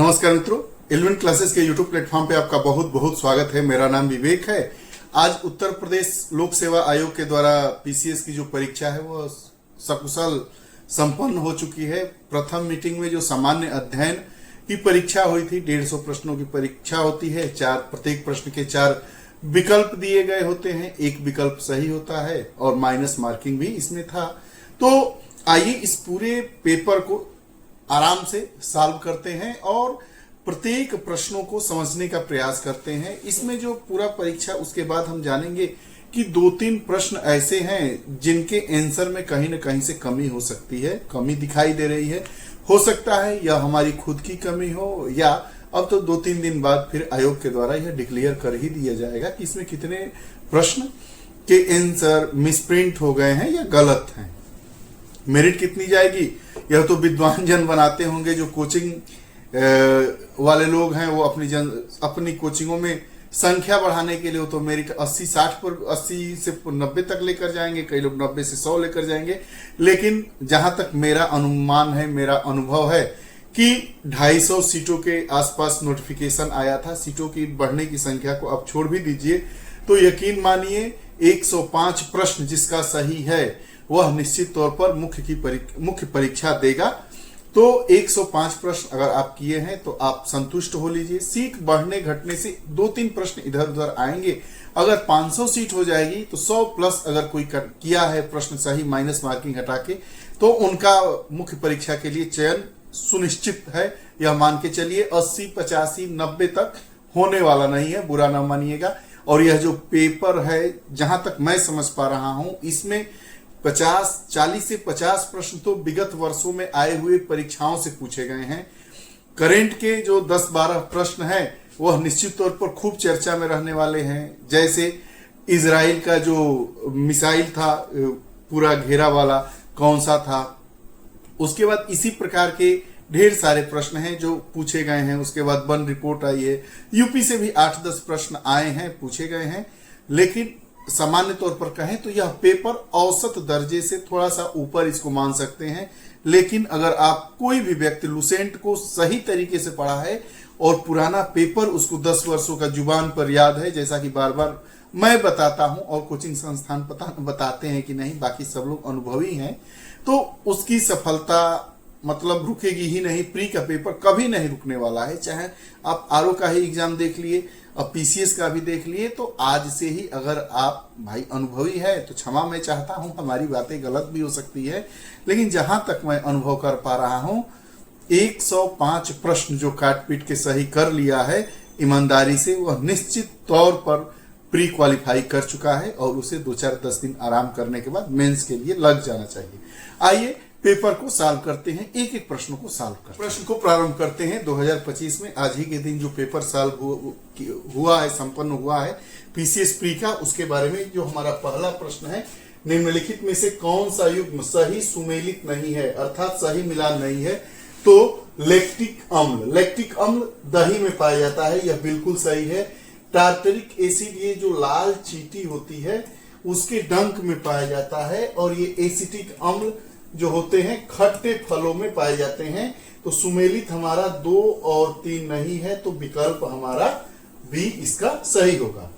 नमस्कार मित्रों, element classes के यूट्यूब प्लेटफॉर्म पे आपका बहुत बहुत स्वागत है। मेरा नाम विवेक है। आज उत्तर प्रदेश लोक सेवा आयोग के द्वारा पीसीएस की जो परीक्षा है वो सकुशल संपन्न हो चुकी है। प्रथम मीटिंग में जो सामान्य अध्ययन की परीक्षा हुई थी, 150 प्रश्नों की परीक्षा होती है। प्रत्येक प्रश्न के 4 विकल्प दिए गए होते हैं, एक विकल्प सही होता है और माइनस मार्किंग भी इसमें था। तो आइए इस पूरे पेपर को आराम से सॉल्व करते हैं और प्रत्येक प्रश्नों को समझने का प्रयास करते हैं। इसमें जो पूरा परीक्षा, उसके बाद हम जानेंगे कि 2-3 प्रश्न ऐसे हैं जिनके आंसर में कहीं ना कहीं से कमी हो सकती है, कमी दिखाई दे रही है। हो सकता है यह हमारी खुद की कमी हो, या अब तो 2-3 दिन बाद फिर आयोग के द्वारा यह डिक्लेयर कर ही दिया जाएगा कि इसमें कितने प्रश्न के आंसर मिसप्रिंट हो गए हैं या गलत हैं। मेरिट कितनी जाएगी यह तो विद्वान जन बनाते होंगे। जो कोचिंग वाले लोग हैं वो अपनी कोचिंगों में संख्या बढ़ाने के लिए तो मेरिट 80 से 90 तक लेकर जाएंगे, कई लोग 90 से 100 लेकर जाएंगे। लेकिन जहां तक मेरा अनुमान है, मेरा अनुभव है कि 250 सीटों के आसपास नोटिफिकेशन आया था। सीटों की बढ़ने की संख्या को आप छोड़ भी दीजिए तो यकीन मानिए 105 प्रश्न जिसका सही है वह निश्चित तौर पर मुख्य परीक्षा देगा। तो 105 प्रश्न अगर आप किए हैं तो आप संतुष्ट हो लीजिए। सीट बढ़ने घटने से 2-3 प्रश्न इधर उधर आएंगे। अगर 500 सीट हो जाएगी तो 100 प्लस अगर कोई किया है प्रश्न सही, माइनस मार्किंग हटा के, तो उनका मुख्य परीक्षा के लिए चयन सुनिश्चित है। यह मान के चलिए 80, 85, 90 तक होने वाला नहीं है, बुरा ना मानिएगा। और यह जो पेपर है, जहां तक मैं समझ पा रहा हूं, इसमें 40 से 50 प्रश्न तो विगत वर्षों में आए हुए परीक्षाओं से पूछे गए हैं। करंट के जो 10-12 प्रश्न हैं वह निश्चित तौर पर खूब चर्चा में रहने वाले हैं। जैसे इजराइल का जो मिसाइल था पूरा घेरा वाला, कौन सा था। उसके बाद इसी प्रकार के ढेर सारे प्रश्न हैं जो पूछे गए हैं। उसके बाद वन रिपोर्ट आई है, यूपी से भी 8-10 प्रश्न आए हैं, पूछे गए हैं। लेकिन सामान्य तौर पर कहें तो यह पेपर औसत दर्जे से थोड़ा सा ऊपर इसको मान सकते हैं। लेकिन अगर आप कोई भी व्यक्ति लुसेंट को सही तरीके से पढ़ा है और पुराना पेपर उसको 10 वर्षों का जुबान पर याद है, जैसा कि बार बार मैं बताता हूं और कोचिंग संस्थान बताते हैं कि नहीं, बाकी सब लोग अनुभवी हैं, तो उसकी सफलता मतलब रुकेगी ही नहीं। प्री का पेपर कभी नहीं रुकने वाला है। चाहे आप आरओ का ही एग्जाम देख लिए, अब पीसीएस का भी देख लिए, तो आज से ही अगर आप भाई अनुभवी है तो क्षमा मैं चाहता हूं, हमारी बातें गलत भी हो सकती है। लेकिन जहां तक मैं अनुभव कर पा रहा हूं, 105 प्रश्न जो काट पीट के सही कर लिया है ईमानदारी से, वह निश्चित तौर पर प्री क्वालिफाई कर चुका है और उसे 2-4-10 दिन आराम करने के बाद मेंस के लिए लग जाना चाहिए। आइए पेपर को सॉल्व करते हैं, एक एक प्रश्न को सॉल्व करते हैं। प्रश्न को प्रारंभ करते हैं 2025 में। आज ही के दिन जो पेपर सॉल्व हुआ है, संपन्न हुआ है पीसीएस प्री का, उसके बारे में जो हमारा पहला प्रश्न है, निम्नलिखित में से कौन सा युग्म सही सुमेलित नहीं है, अर्थात सही मिलान नहीं है। तो लैक्टिक अम्ल दही में पाया जाता है, यह बिल्कुल सही है। टार्टरिक एसिड, ये जो लाल चींटी होती है उसके डंक में पाया जाता है। और ये एसिटिक अम्ल जो होते हैं खट्टे फलों में पाए जाते हैं। तो सुमेलित हमारा 2 और 3 नहीं है, तो विकल्प हमारा बी इसका सही होगा।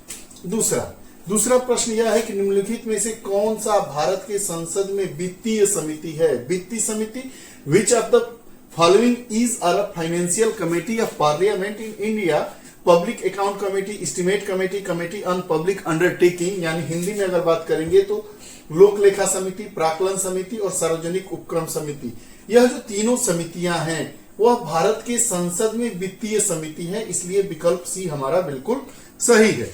दूसरा प्रश्न यह है कि निम्नलिखित में से कौन सा भारत के संसद में वित्तीय समिति है। वित्तीय समिति, विच of the following is a financial committee of parliament in India, public account committee, estimate committee, committee on public undertaking, यानी हिंदी में अगर बात करेंगे तो लोक लेखा समिति, प्राक्कलन समिति और सार्वजनिक उपक्रम समिति। यह जो तीनों समितियां हैं वह भारत के संसद में वित्तीय समिति है, इसलिए विकल्प सी हमारा बिल्कुल सही है।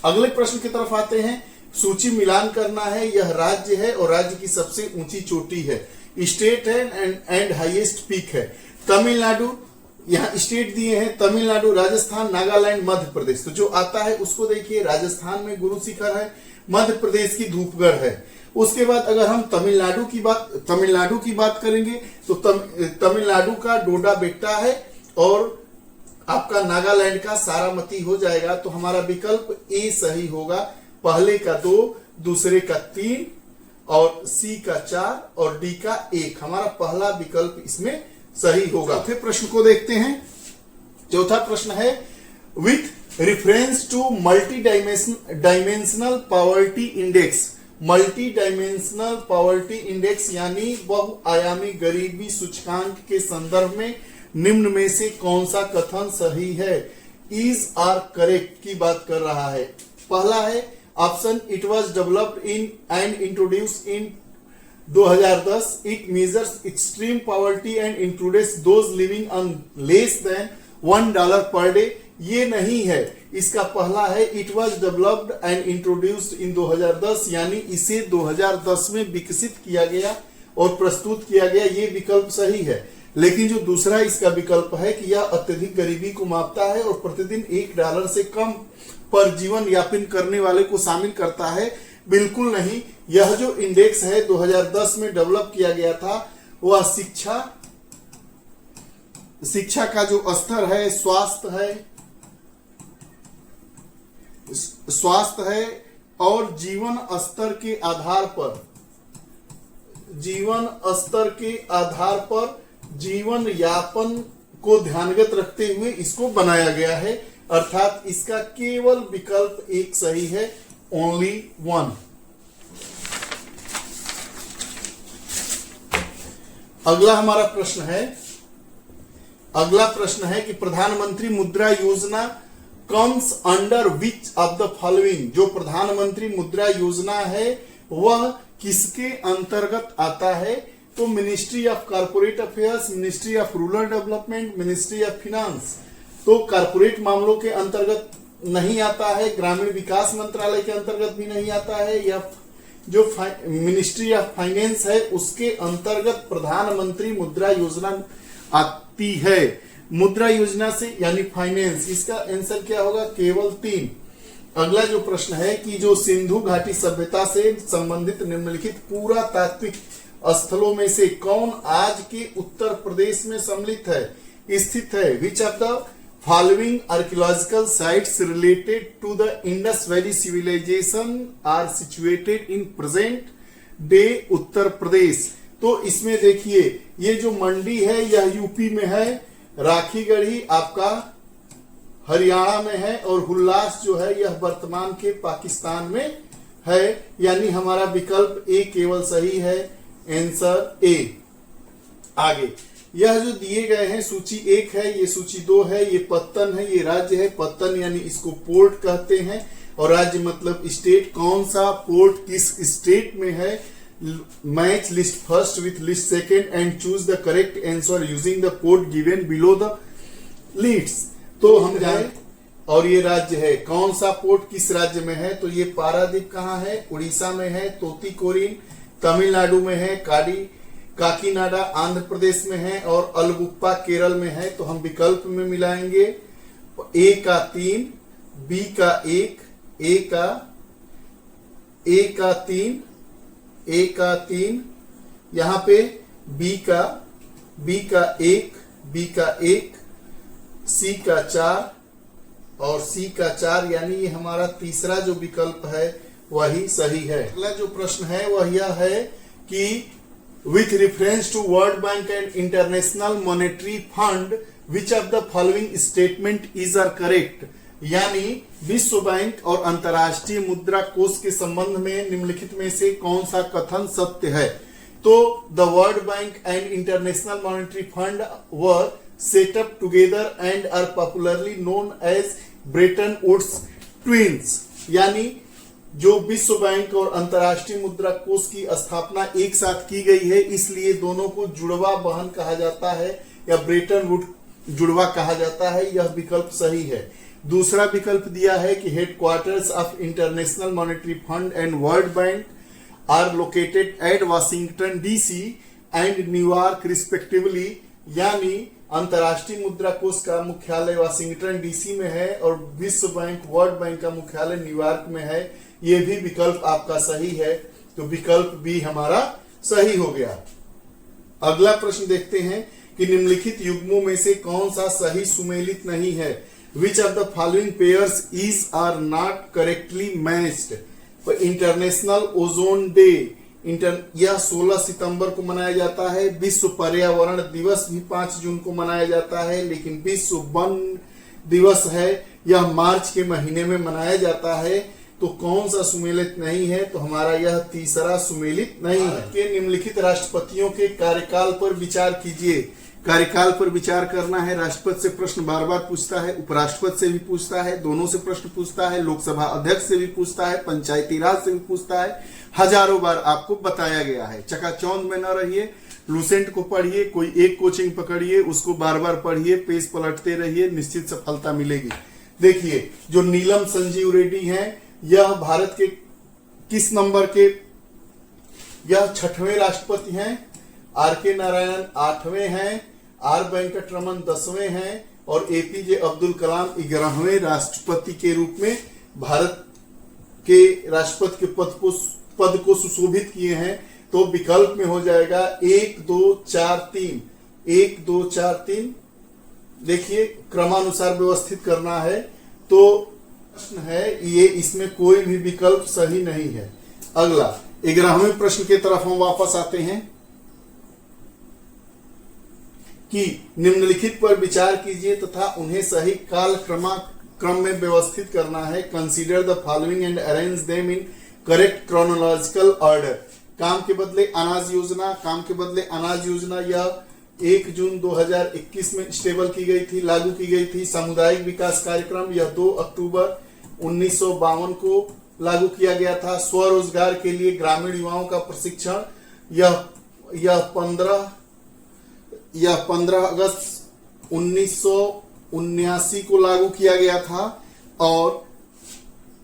अगले प्रश्न की तरफ आते हैं। सूची मिलान करना है। यह राज्य है और राज्य की सबसे ऊंची चोटी है, स्टेट है एंड हाईएस्ट पीक है। तमिलनाडु, यहाँ स्टेट दिए हैं तमिलनाडु, राजस्थान, नागालैंड, मध्य प्रदेश। तो जो आता है उसको देखिए, राजस्थान में गुरु शिखर है, मध्य प्रदेश की धूपगढ़ है। उसके बाद अगर हम तमिलनाडु की बात करेंगे तो तमिलनाडु का डोडा बेट्टा है और आपका नागालैंड का सारामती हो जाएगा। तो हमारा विकल्प ए सही होगा। पहले का 2, दूसरे का 3 और सी का 4 और डी का 1, हमारा पहला विकल्प इसमें सही होगा। चौथे प्रश्न को देखते हैं। चौथा प्रश्न है with reference to multi dimensional poverty index. Multi dimensional poverty index यानी बहुआयामी गरीबी सूचकांक के संदर्भ में निम्न में से कौन सा कथन सही है? इज आर करेक्ट की बात कर रहा है। पहला है option it was developed in and introduced in 2010, it measures extreme poverty and includes those living on less than $1 per day. ये नहीं है, इसका पहला है it was developed and introduced in 2010 यानी इसे 2010 में विकसित किया गया और प्रस्तुत किया गया, ये विकल्प सही है। लेकिन जो दूसरा इसका विकल्प है कि यह अत्यधिक गरीबी को मापता है और प्रतिदिन $1 से कम पर जीवन यापन करने वाले को शामिल करता है, बिल्कुल नहीं। यह जो इंडेक्स है 2010 में डेवलप किया गया था वह शिक्षा का जो स्तर है, स्वास्थ्य है और जीवन स्तर के आधार पर जीवन यापन को ध्यानगत रखते हुए इसको बनाया गया है, अर्थात इसका केवल विकल्प एक सही है, ओनली वन। अगला प्रश्न है कि प्रधानमंत्री मुद्रा योजना comes under which of the following. जो प्रधानमंत्री मुद्रा योजना है वह किसके अंतर्गत आता है? तो ministry of corporate affairs, ministry of rural development, ministry of finance. तो कॉर्पोरेट मामलों के अंतर्गत नहीं आता है, ग्रामीण विकास मंत्रालय के अंतर्गत भी नहीं आता है, या जो मिनिस्ट्री ऑफ फाइनेंस है उसके अंतर्गत प्रधानमंत्री मुद्रा योजना आती है। मुद्रा योजना से यानी फाइनेंस, इसका आंसर क्या होगा? केवल 3। अगला जो प्रश्न है कि जो सिंधु घाटी सभ्यता से संबंधित निम्नलिखित पुरातात्विक स्थलों में से कौन आज के उत्तर प्रदेश में स्थित है? Which of the following archaeological sites related to the Indus valley civilisation are situated in present day Uttar Pradesh. तो इसमें देखिए ये जो मंडी है यह यूपी में है, राखीगढ़ी आपका हरियाणा में है और हुल्लास जो है यह वर्तमान के पाकिस्तान में है, यानी हमारा विकल्प ए केवल सही है, आंसर ए। आगे यह जो दिए गए हैं सूची 1 है, ये सूची 2 है, ये पत्तन है, ये राज्य है। पत्तन यानी इसको पोर्ट कहते हैं और राज्य मतलब स्टेट। कौन सा पोर्ट किस स्टेट में है? Match list first with list second and choose the correct answer using the port given below the list. तो हम जाए और ये राज्य है, कौन सा पोर्ट किस राज्य में है? तो ये पारादीप कहाँ है? उड़ीसा में है। तोतीकोरिन तमिलनाडु में है। काकीनाडा आंध्र प्रदेश में है और अलगुप्पा केरल में है। तो हम विकल्प में मिलाएंगे ए का 3, बी का 1, ए का 3, यहां पे बी का 1, सी का 4 और सी का 4, यानी ये हमारा तीसरा जो विकल्प है वही सही है। अगला जो प्रश्न है वह यह है कि with reference to World Bank and International Monetary Fund, which of the following statement is are correct? यानी विश्व बैंक और अंतर्राष्ट्रीय मुद्रा कोष के संबंध में निम्नलिखित में से कौन सा कथन सत्य है? तो the World Bank and International Monetary Fund were set up together and are popularly known as Bretton Woods twins. यानी जो विश्व बैंक और अंतर्राष्ट्रीय मुद्रा कोष की स्थापना एक साथ की गई है, इसलिए दोनों को जुड़वा बहन कहा जाता है या ब्रेटन वुड जुड़वा कहा जाता है। यह विकल्प सही है। दूसरा विकल्प दिया है कि headquarters of International Monetary Fund and World Bank are located at Washington DC and New York respectively. यानी अंतर्राष्ट्रीय मुद्रा कोष का मुख्यालय वाशिंगटन डीसी में है और विश्व बैंक वर्ल्ड बैंक का मुख्यालय न्यूयॉर्क में है। ये भी विकल्प आपका सही है, तो विकल्प बी हमारा सही हो गया। अगला प्रश्न देखते हैं कि निम्नलिखित युग्मों में से कौन सा सही सुमेलित नहीं है? Which of the following pairs is are not correctly matched? International Ozone Day, यह 16 सितंबर को मनाया जाता है। विश्व पर्यावरण दिवस भी 5 जून को मनाया जाता है, लेकिन विश्व वन दिवस है यह मार्च के महीने में मनाया जाता है। तो कौन सा सुमेलित नहीं है? तो हमारा यह तीसरा सुमेलित नहीं है। के निम्नलिखित राष्ट्रपतियों के कार्यकाल पर विचार कीजिए। कार्यकाल पर विचार करना है। राष्ट्रपति से प्रश्न बार बार पूछता है, उपराष्ट्रपति से भी पूछता है, दोनों से प्रश्न पूछता है, लोकसभा अध्यक्ष से भी पूछता है, पंचायती राज से भी पूछता है। हजारों बार आपको बताया गया है। चकाचौंध में न रहिए, लूसेंट को पढ़िए, कोई एक कोचिंग पकड़िए, उसको बार बार पढ़िए, पेज पलटते रहिए, निश्चित सफलता मिलेगी। देखिए, जो नीलम संजीव रेड्डी हैं, यह भारत के किस नंबर के? यह 6वें राष्ट्रपति हैं। आर के नारायण 8वें हैं, आर वेंकटरमन 10वें हैं और एपीजे अब्दुल कलाम 11वें राष्ट्रपति के रूप में भारत के राष्ट्रपति के पद को सुशोभित किए हैं। तो विकल्प में हो जाएगा 1 2 4 3, 1 2 4 3। देखिए, क्रमानुसार व्यवस्थित करना है। तो प्रश्न है ये, इसमें कोई भी विकल्प सही नहीं है। अगला 11वें प्रश्न की तरफ हम वापस आते हैं कि निम्नलिखित पर विचार कीजिए तथा उन्हें सही काल क्रम में व्यवस्थित करना है। Consider the following and arrange them in correct chronological order. काम के बदले अनाज योजना, काम के बदले अनाज योजना यह 1 जून 2021 में स्टेबल की गई थी, लागू की गई थी। सामुदायिक विकास कार्यक्रम यह 2 अक्टूबर 1952 को लागू किया गया था। स्वरोजगार के लिए ग्रामीण युवाओं का प्रशिक्षण यह 15 अगस्त 1979 को लागू किया गया था। और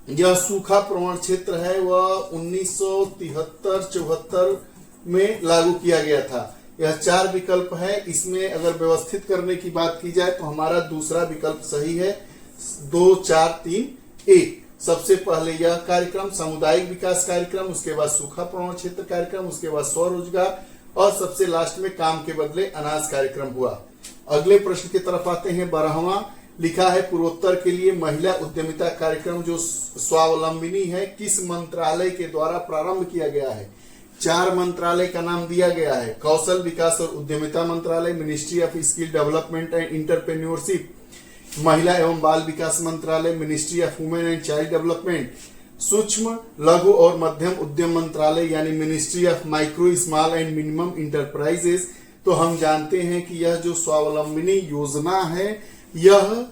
यह सूखा प्रवण क्षेत्र है, वह 1973-74 में लागू किया गया था। यह 4 विकल्प है। इसमें अगर व्यवस्थित करने की बात की जाए तो हमारा दूसरा विकल्प सही है, 2 4 3 1। सबसे पहले यह कार्यक्रम सामुदायिक विकास कार्यक्रम, उसके बाद सूखा प्रवण क्षेत्र कार्यक्रम, उसके बाद स्वरोजगार और सबसे लास्ट में काम के बदले अनाज कार्यक्रम हुआ। अगले प्रश्न की तरफ आते हैं। 12वां लिखा है, पूर्वोत्तर के लिए महिला उद्यमिता कार्यक्रम जो स्वावलंबिनी है किस मंत्रालय के द्वारा प्रारंभ किया गया है? 4 मंत्रालय का नाम दिया गया है। कौशल विकास और उद्यमिता मंत्रालय, ministry of skill development and entrepreneurship, महिला एवं बाल विकास मंत्रालय, ministry of women and child development, सूक्ष्म लघु और मध्यम उद्यम मंत्रालय यानी ministry of micro small and minimum enterprises. तो हम जानते हैं कि यह जो स्वावलंबिनी योजना है यह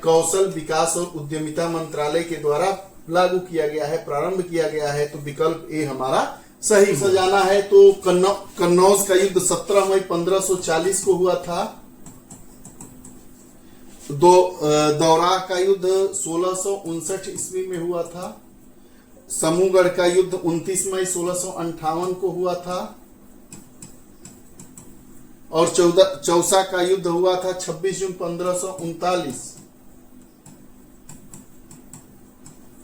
कौशल विकास और उद्यमिता मंत्रालय के द्वारा लागू किया गया है, प्रारंभ किया गया है। तो विकल्प ए हमारा सही सजाना है। तो कन्नौज का युद्ध 17 मई 1540 को हुआ था। दौरा का युद्ध 1659 ईस्वी में हुआ था। समूहगढ़ का युद्ध 29 मई 1658 को हुआ था। और चौसा का युद्ध हुआ था 26 जून 1539।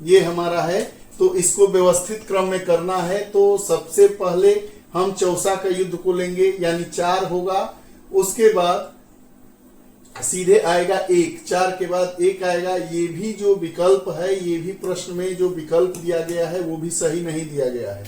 ये हमारा है। तो इसको व्यवस्थित क्रम में करना है। तो सबसे पहले हम चौसा का युद्ध को लेंगे, यानी 4 होगा। उसके बाद सीधे आएगा 1, 4 के बाद 1 आएगा। ये भी जो विकल्प है, ये भी प्रश्न में जो विकल्प दिया गया है वो भी सही नहीं दिया गया है।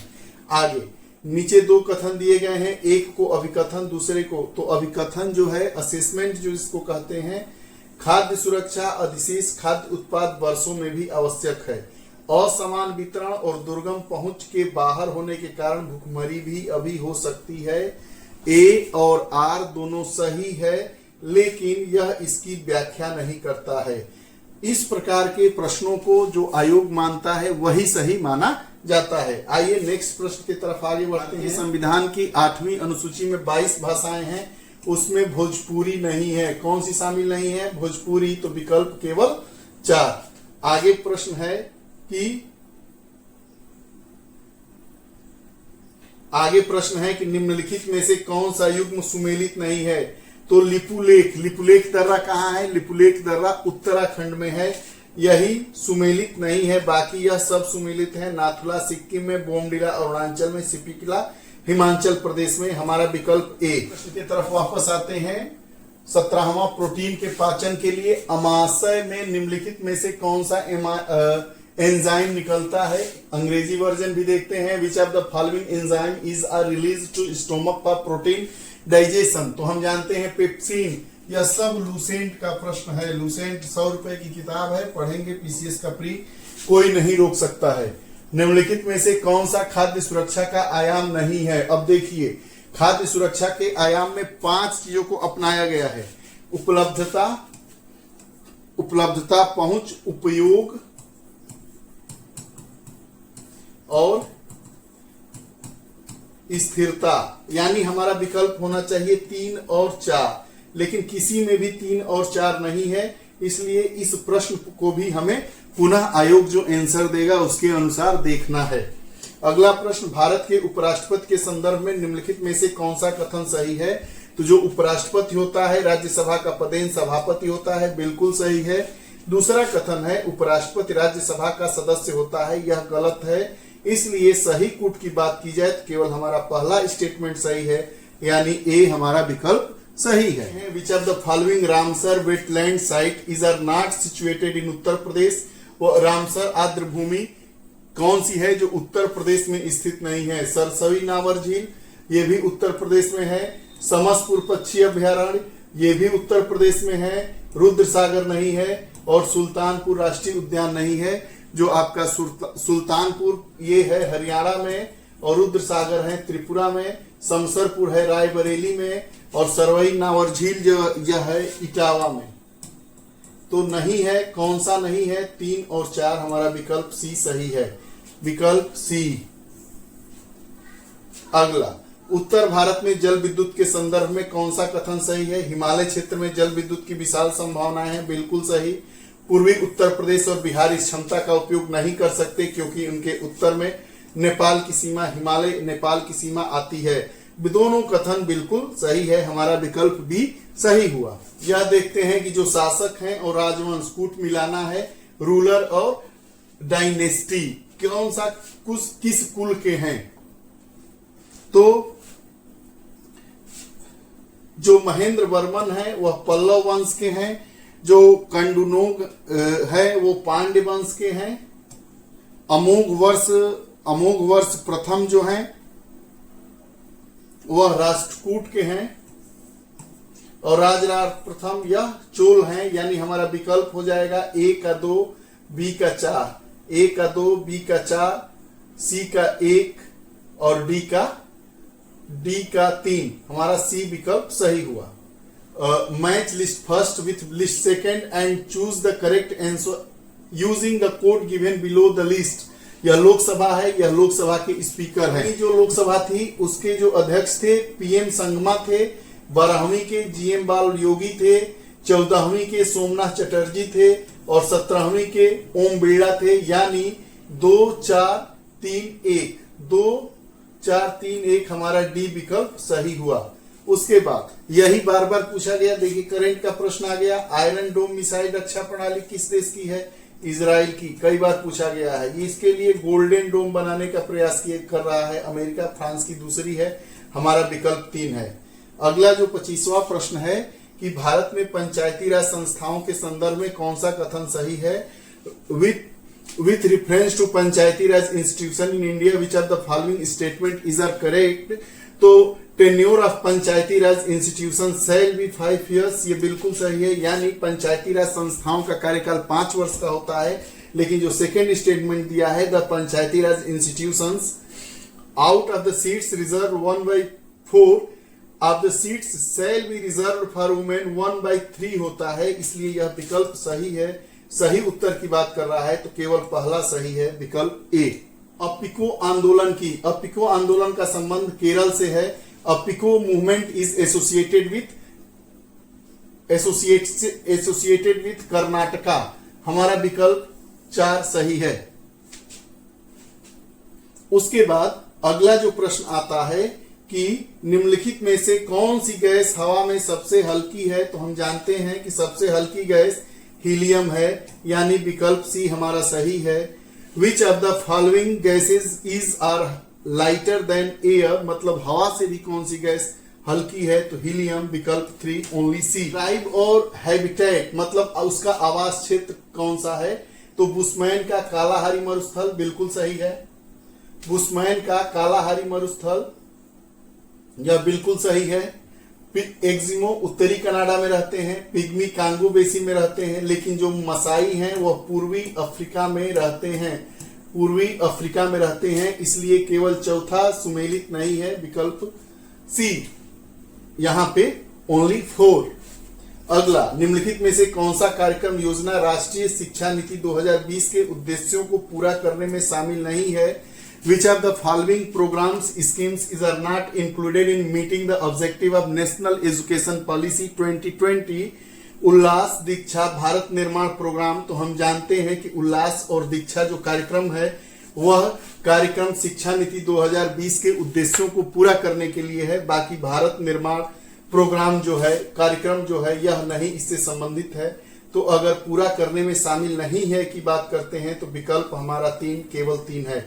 आगे नीचे 2 कथन दिए गए हैं, एक को अभिकथन, दूसरे को तो अभिकथन जो है असेसमेंट जो इसको कहते हैं। खाद्य सुरक्षा अधिशेष खाद्य उत्पाद वर्षों में भी आवश्यक है। असमान वितरण और दुर्गम पहुंच के बाहर होने के कारण भूखमरी भी अभी हो सकती है। ए और आर दोनों सही है, लेकिन यह इसकी व्याख्या नहीं करता है। इस प्रकार के प्रश्नों को जो आयोग मानता है वही सही माना जाता है। आइए नेक्स्ट प्रश्न की तरफ आगे बढ़ते हैं। संविधान की 8वीं अनुसूची में 22 भाषाएं हैं, उसमें भोजपुरी नहीं है। कौन सी शामिल नहीं है? भोजपुरी। तो विकल्प केवल 4। आगे प्रश्न है कि निम्नलिखित में से कौन सा युग्म सुमेलित नहीं है? तो लिपुलेख दर्रा कहाँ है? लिपुलेख दर्रा उत्तराखंड में है, यही सुमेलित नहीं है। बाकी यह सब सुमेलित है। नाथुला सिक्किम में, बोमडिला अरुणाचल में, सिपिकिला हिमाचल प्रदेश में। हमारा विकल्प ए। प्रश्न की तरफ वापस आते हैं। 17वां प्रोटीन के पाचन के लिए अमाशय में निम्नलिखित में से कौन सा एंजाइम निकलता है। अंग्रेजी वर्जन भी देखते हैं। Which of the following enzyme is are release to stomach for protein digestion. तो हम जानते हैं पेप्सिन। यह सब लूसेंट का प्रश्न है। लूसेंट 100 रुपए की किताब है, पढ़ेंगे पीसीएस का प्री, कोई नहीं रोक सकता है। निम्नलिखित में से कौन सा खाद्य सुरक्षा का आयाम नहीं है? अब देखिए, खाद्य सुरक्षा के आयाम में 5 चीजों को अपनाया गया है। उपलब्धता, पहुंच, उपयोग और स्थिरता। यानी हमारा विकल्प होना चाहिए 3 और 4, लेकिन किसी में भी 3 और 4 नहीं है। इसलिए इस प्रश्न को भी हमें पुनः आयोग जो आंसर देगा उसके अनुसार देखना है। अगला प्रश्न, भारत के उपराष्ट्रपति के संदर्भ में निम्नलिखित में से कौन सा कथन सही है? तो जो उपराष्ट्रपति होता है राज्यसभा का पदेन सभापति होता है, बिल्कुल सही है। दूसरा कथन है उपराष्ट्रपति राज्यसभा का सदस्य होता है, यह गलत है। इसलिए सही कूट की बात की जाए तो केवल हमारा पहला स्टेटमेंट सही है, यानी ए हमारा विकल्प सही है। Which of the following Ramsar wetland site is are not situated in Uttar Pradesh? वो रामसर आर्द्र भूमि कौन सी है जो उत्तर प्रदेश में स्थित नहीं है? सरसवी नावर झील, ये भी उत्तर प्रदेश में है। समसपुर पक्षी अभ्यारण्य, ये भी उत्तर प्रदेश में है। रुद्र सागर नहीं है और सुल्तानपुर राष्ट्रीय उद्यान नहीं है। जो आपका सुल्तानपुर ये है हरियाणा में और रुद्र सागर है त्रिपुरा में। समसरपुर है रायबरेली में और सरवई नावर झील जो यह है इटावा में। तो नहीं है, कौन सा नहीं है? 3 और 4 हमारा विकल्प सी सही है, विकल्प सी। अगला, उत्तर भारत में जल विद्युत के संदर्भ में कौन सा कथन सही है? हिमालय क्षेत्र में जल विद्युत की विशाल संभावनाएं हैं, बिल्कुल सही। पूर्वी उत्तर प्रदेश और बिहार इस क्षमता का उपयोग नहीं कर सकते क्योंकि उनके उत्तर में नेपाल की सीमा, हिमालय नेपाल की सीमा आती है। दोनों कथन बिल्कुल सही है, हमारा विकल्प भी सही हुआ। यह देखते हैं कि जो शासक हैं और राजवंश, कूट मिलाना है, रूलर और डायनेस्टी, कौन सा किस कुल के हैं? तो जो महेंद्र वर्मन है वह पल्लव वंश के हैं। जो कंडुनोग है वो पांड्य वंश के हैं। अमोघ वर्ष प्रथम जो हैं वह राष्ट्रकूट के हैं और राजराज प्रथम यह चोल हैं। यानी हमारा विकल्प हो जाएगा ए का 2, बी का 4, ए का 2, बी का 4, सी का 1 और डी का 3। हमारा सी विकल्प सही हुआ। Match list first with list second and choose the correct answer using the code given below the list. यह लोकसभा है, यह लोकसभा के स्पीकर हैं। जो लोकसभा थी उसके जो अध्यक्ष थे पीएम संगमा थे, 12वीं के जीएम बाल योगी थे, 14वीं के सोमनाथ चटर्जी थे और 17वीं के ओम बिरला थे। यानी 2 4 3 1, 2 4 3 1 हमारा डी विकल्प सही हुआ। उसके बाद यही बार बार पूछा गया, देखिए करंट का प्रश्न आ गया। आयरन डोम मिसाइल रक्षा प्रणाली किस देश की है? इजराइल की। कई बार पूछा गया है। इसके लिए गोल्डन डोम बनाने का प्रयास कर रहा है अमेरिका, फ्रांस की दूसरी है। हमारा विकल्प 3 है। अगला जो 25वां प्रश्न है कि भारत में पंचायती राज संस्थाओं के संदर्भ में कौन सा कथन सही है? With reference to panchayati raj institution in India which of the following statement is are correct? तो tenure of panchayati raj institution shall be 5 years, ये बिल्कुल सही है। यानी पंचायती राज संस्थाओं का कार्यकाल 5 वर्ष का होता है। लेकिन जो सेकेंड स्टेटमेंट दिया है, the Panchayati Raj institutions out of the seats reserve 1/4 of the seats shall be reserve for women 1/3 होता है। इसलिए यह विकल्प सही है। सही उत्तर की बात कर रहा है तो केवल पहला सही है, विकल्प ए। अपिको आंदोलन का संबंध केरल से है। Appiko movement is associated with Karnataka. हमारा विकल्प 4 सही है। उसके बाद अगला जो प्रश्न आता है कि निम्नलिखित में से कौन सी गैस हवा में सबसे हल्की है? तो हम जानते हैं कि सबसे हल्की गैस हीलियम है, यानी विकल्प सी हमारा सही है। Which of the following gases is are lighter than air, मतलब हवा से भी कौन सी गैस हल्की है? तो हीलियम, विकल्प 3 ओनली सी। ट्राइब और हैबिटेट मतलब उसका आवास क्षेत्र कौन सा है? तो बुशमैन का कालाहारी मरुस्थल बिल्कुल सही है। बुशमैन का कालाहारी मरुस्थल यह बिल्कुल सही है। एक्जिमो उत्तरी कनाडा में रहते हैं, पिग्मी कांगो बेसिन में रहते हैं, लेकिन जो मसाई हैं वह पूर्वी अफ्रीका में रहते हैं, पूर्वी अफ्रीका में रहते हैं, इसलिए केवल चौथा सुमेलित नहीं है, विकल्प सी। यहां पे ओनली 4। अगला, निम्नलिखित में से कौन सा कार्यक्रम योजना राष्ट्रीय शिक्षा नीति 2020 के उद्देश्यों को पूरा करने में शामिल नहीं है? Which of the following programs schemes are not included in meeting the objective of National Education Policy 2020? उल्लास, दीक्षा, भारत निर्माण प्रोग्राम। तो हम जानते हैं कि उल्लास और दीक्षा जो कार्यक्रम है वह कार्यक्रम शिक्षा नीति 2020 के उद्देश्यों को पूरा करने के लिए है। बाकी भारत निर्माण प्रोग्राम जो है, कार्यक्रम जो है, यह नहीं इससे संबंधित है। तो अगर पूरा करने में शामिल नहीं है की बात करते हैं तो विकल्प हमारा 3, केवल 3 है।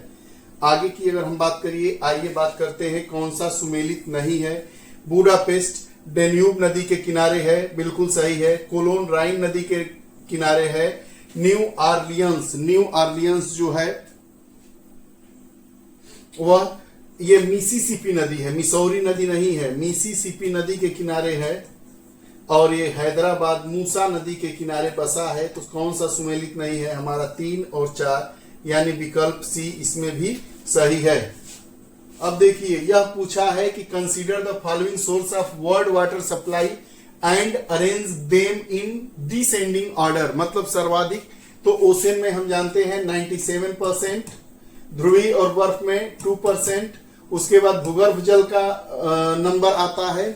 आगे की अगर हम बात करिए, आइए बात करते हैं कौन सा सुमेलित नहीं है। बुडापेस्ट डेन्यूब नदी के किनारे है, बिल्कुल सही है। कोलोन राइन नदी के किनारे है। न्यू ऑरलियंस जो है वह ये मिसिसिपी नदी है, मिसौरी नदी नहीं है, मिसिसिपी नदी के किनारे है। और ये हैदराबाद मूसा नदी के किनारे बसा है। तो कौन सा सुमेलित नहीं है? हमारा 3 और 4, यानी विकल्प सी इसमें भी सही है। अब देखिए, यह पूछा है कि consider the following source of world water supply and arrange them in descending order, मतलब सर्वाधिक। तो ओशन में हम जानते हैं 97%, ध्रुवीय और बर्फ में 2%, उसके बाद भूगर्भ जल का नंबर आता है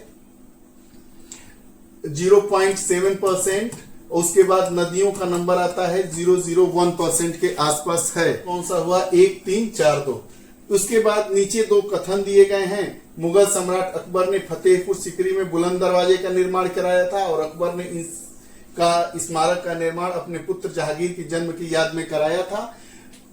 0.7%, उसके बाद नदियों का नंबर आता है 0.01% के आसपास है। कौन सा हुआ? 1, 3, 4, 2। उसके बाद नीचे 2 कथन दिए गए हैं। मुगल सम्राट अकबर ने फतेहपुर सीकरी में बुलंद दरवाजे का निर्माण कराया था और अकबर ने इसका स्मारक का निर्माण अपने पुत्र जहांगीर के जन्म की याद में कराया था।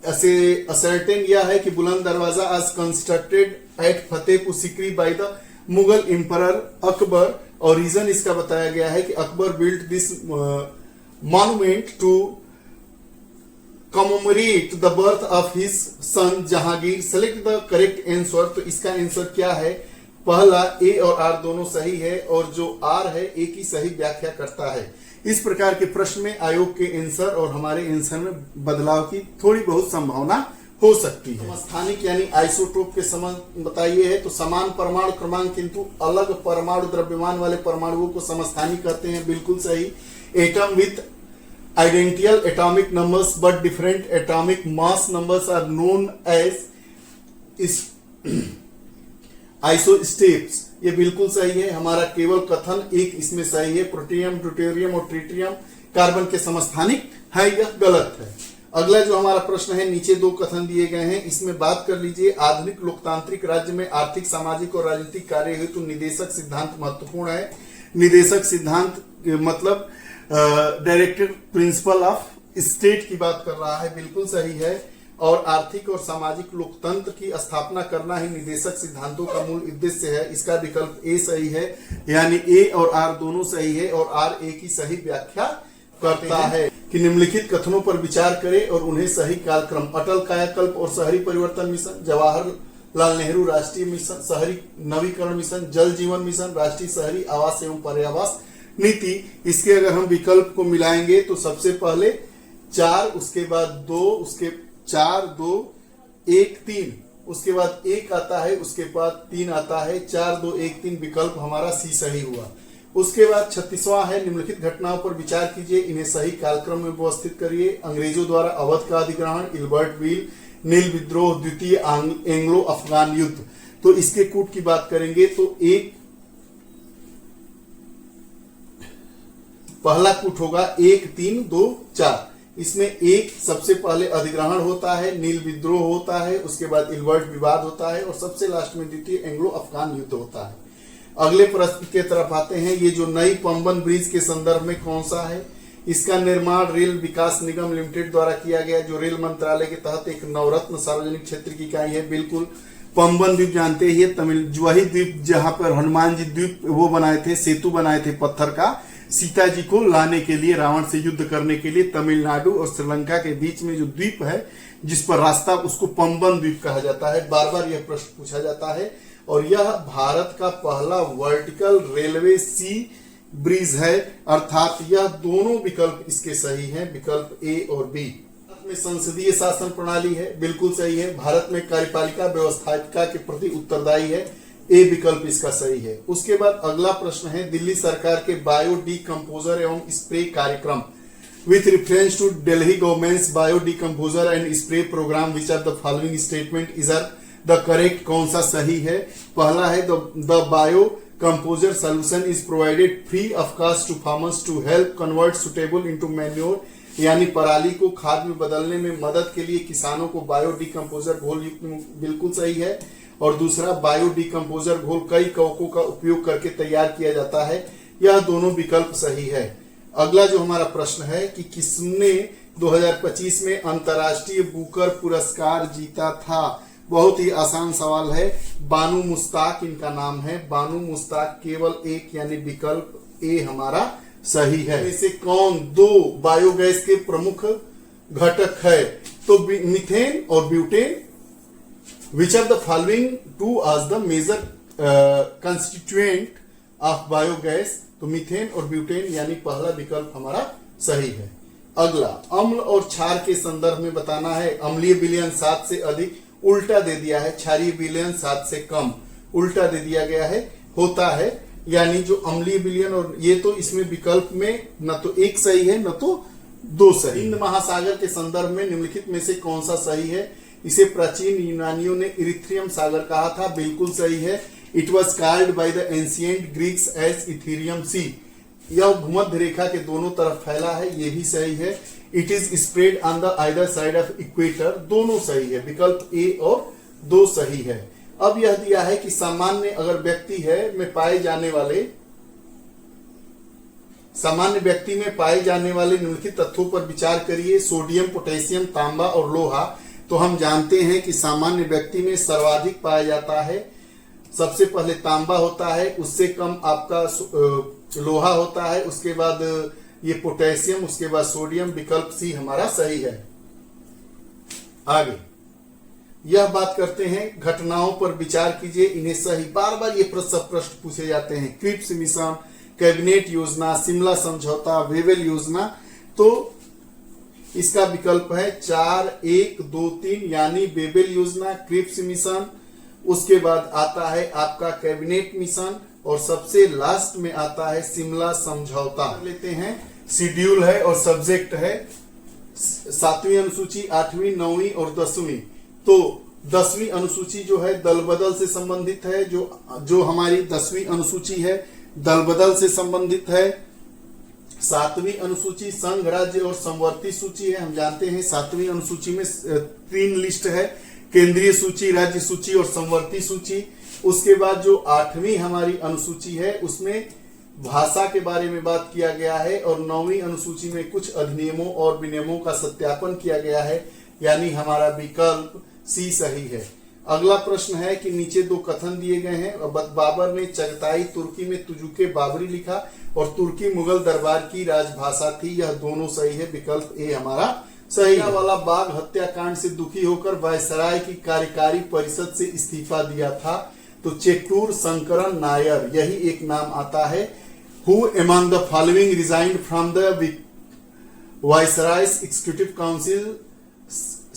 असर्टेन यह है कि बुलंद दरवाजा आज constructed at Fatehpur Sikri by the Mughal emperor Akbar, और रीजन इसका बताया गया है कि Akbar built this monument to commemorate the birth of his son Jahangir. Select the correct answer. तो इसका आंसर क्या है? पहला, ए और आर दोनों सही है, और जो आर है ए की सही व्याख्या करता है। इस प्रकार के प्रश्न में आयोग के आंसर और हमारे आंसर में बदलाव की थोड़ी बहुत संभावना हो सकती है। समस्थानिक यानी आइसोटोप के संबंध बताइए है। तो समान परमाणु क्रमांक किंतु अलग परमाणु द्रव्यमान वाले परमाणुओं को समस्थानिक कहते हैं, बिल्कुल सही। Atom with identical atomic numbers but different atomic mass numbers are known as isotopes, ये बिल्कुल सही है। हमारा केवल कथन 1 इसमें सही है। प्रोटियम, ड्यूटेरियम और ट्रिटियम कार्बन के समस्थानिक है, यह गलत है। अगला जो हमारा प्रश्न है, नीचे 2 कथन दिए गए हैं, इसमें बात कर लीजिए। आधुनिक लोकतांत्रिक राज्य में आर्थिक, सामाजिक और राजनीतिक कार्य हेतु निदेशक सिद्धांत महत्वपूर्ण है। निदेशक सिद्धांत मतलब डायरेक्टिव प्रिंसिपल ऑफ स्टेट की बात कर रहा है, बिल्कुल सही है। और आर्थिक और सामाजिक लोकतंत्र की स्थापना करना ही निदेशक सिद्धांतों का मूल उद्देश्य है। इसका विकल्प ए सही है, यानी ए और आर दोनों सही है, और आर ए की सही व्याख्या करता है कि निम्नलिखित कथनों पर विचार करें और उन्हें सही कालक्रम। अटल कायाकल्प और शहरी परिवर्तन मिशन, जवाहरलाल नेहरू राष्ट्रीय मिशन शहरी नवीकरण मिशन, जल जीवन मिशन, राष्ट्रीय शहरी आवास एवं पर्यावास नीति। इसके अगर हम विकल्प को मिलाएंगे तो सबसे पहले 4, उसके बाद 2, उसके 4, 2, 1, 3, उसके बाद 1 आता है, उसके बाद 3 आता है। 4, 2, 1, 3 विकल्प हमारा सी सही हुआ। उसके बाद 36वां है, निम्नलिखित घटनाओं पर विचार कीजिए, इन्हें सही कालक्रम में व्यवस्थित करिए। अंग्रेजों द्वारा अवध का अधिग्रहण, इल्बर्ट व्हील, नील विद्रोह, द्वितीय एंग्लो अफगान युद्ध। तो इसके कूट की बात करेंगे तो पहला कूट होगा 1, 3, 2, 4। इसमें 1 सबसे पहले अधिग्रहण होता है, नील विद्रोह होता है, उसके बाद इल्बर्ट विवाद होता है, और सबसे लास्ट में द्वितीय एंग्लो अफगान युद्ध होता है। अगले प्रश्न के तरफ आते हैं। ये जो नई पंबन ब्रिज के संदर्भ में कौन सा है? इसका निर्माण रेल विकास निगम लिमिटेड द्वारा किया गया, जो रेल मंत्रालय के तहत एक नवरत्न सार्वजनिक क्षेत्र की इकाई है। बिल्कुल, पंबन द्वीप जानते ही, तमिल वही द्वीप जहां पर हनुमान जी द्वीप वो बनाए थे, सेतु बनाए थे पत्थर का, सीता जी को लाने के लिए, रावण से युद्ध करने के लिए तमिलनाडु और श्रीलंका के बीच में जो द्वीप है जिस पर रास्ता, उसको पंबन द्वीप कहा जाता है। बार बार यह प्रश्न पूछा जाता है। और यह भारत का पहला वर्टिकल रेलवे सी ब्रिज है, अर्थात यह दोनों विकल्प इसके सही हैं, विकल्प ए और बी। भारत में संसदीय शासन प्रणाली है, बिल्कुल सही है। भारत में कार्यपालिका व्यवस्थापिका के प्रति उत्तरदायी है, ए विकल्प इसका सही है। उसके बाद अगला प्रश्न है, दिल्ली सरकार के बायो डिकम्पोजर एवं स्प्रे कार्यक्रम with reference to Delhi government's bio decomposer and spray programme which are the following statement is are the correct, कौन सा सही है? पहला है the bio composer solution is provided free of cost to farmers to help convert suitable into manure, यानी पराली को खाद में बदलने में मदद के लिए किसानों को बायो डिकम्पोजर घोल युक्त, बिल्कुल सही है। और दूसरा, बायो डिकम्पोजर घोल कई कवकों का उपयोग करके तैयार किया जाता है, यह दोनों विकल्प सही है। अगला जो हमारा प्रश्न है कि किसने 2025 में अंतर्राष्ट्रीय बुकर पुरस्कार जीता था? बहुत ही आसान सवाल है, बानू मुश्ताक इनका नाम है, बानू मुश्ताक, केवल एक, यानी विकल्प ए हमारा सही है। इसे कौन दो बायोगैस के प्रमुख घटक है? तो मीथेन और butane. Which are the following two as the major constituent of biogas? तो मीथेन और ब्यूटेन, यानी पहला विकल्प हमारा सही है। अगला, अम्ल और क्षार के संदर्भ में बताना है। अम्लीय विलयन 7 से अधिक, उल्टा दे दिया है, क्षारीय विलयन 7 से कम, उल्टा दे दिया गया है, होता है, यानी जो अम्लीय विलयन, और ये तो इसमें विकल्प में न तो एक सही है न तो दो सही। हिंद महासागर के संदर्भ में निम्नलिखित में से कौन सा सही है? इसे प्राचीन यूनानियों ने इरिथ्रियम सागर कहा था, बिल्कुल सही है। It was called by the ancient Greeks as Erythraean sea, यह भूमध्य रेखा के दोनों तरफ फैला है, ये भी सही है। It is spread on the either side of equator, दोनों सही है, विकल्प ए और दो सही है। अब यह दिया है कि सामान्य अगर व्यक्ति है में पाए जाने वाले, सामान्य व्यक्ति में पाए जाने वाले निम्नलिखित तत्वों पर विचार करिए। सोडियम, पोटेशियम, तांबा और लोहा। तो हम जानते हैं कि सामान्य व्यक्ति में सर्वाधिक पाया जाता है, सबसे पहले तांबा होता है, उससे कम आपका लोहा होता है, उसके बाद ये पोटेशियम, उसके बाद सोडियम, विकल्प सी हमारा सही है। आगे यह बात करते हैं, घटनाओं पर विचार कीजिए, इन्हें सही, बार बार ये प्रश्न पूछे जाते हैं। क्रिप्स मिशन, कैबिनेट योजना, शिमला समझौता, वेवेल योजना। तो इसका विकल्प है 4, 1, 2, 3, यानी वेवेल योजना, क्रिप्स मिशन, उसके बाद आता है आपका कैबिनेट मिशन, और सबसे लास्ट में आता है शिमला समझौता। लेते हैं, शेड्यूल है और सब्जेक्ट है 7वीं अनुसूची, 8वीं, 9वीं और 10वीं। तो 10वीं अनुसूची जो है दल बदल से संबंधित है, जो हमारी 10वीं अनुसूची है दल बदल से संबंधित है। 7वीं अनुसूची संघ, राज्य और समवर्ती सूची है। हम जानते हैं 7वीं अनुसूची में 3 लिस्ट है, केंद्रीय सूची, राज्य सूची और समवर्ती सूची। उसके बाद जो 8वीं हमारी अनुसूची है उसमें भाषा के बारे में बात किया गया है, और 9वीं अनुसूची में कुछ अधिनियमों और विनियमों का सत्यापन किया गया है, यानी हमारा विकल्प सी सही है। अगला प्रश्न है कि नीचे 2 कथन दिए गए हैं। बाबर ने चगताई तुर्की में तुजुके बाबरी लिखा, और तुर्की मुगल दरबार की राजभाषा थी, यह दोनों सही है, विकल्प ए हमारा सही है। वाला बाग हत्याकांड से दुखी होकर वायसराय की कार्यकारी परिषद से इस्तीफा दिया था, तो चेट्टूर शंकरन नायर, यही एक नाम आता है। Who among the following resigned from the Viceroy's Executive Council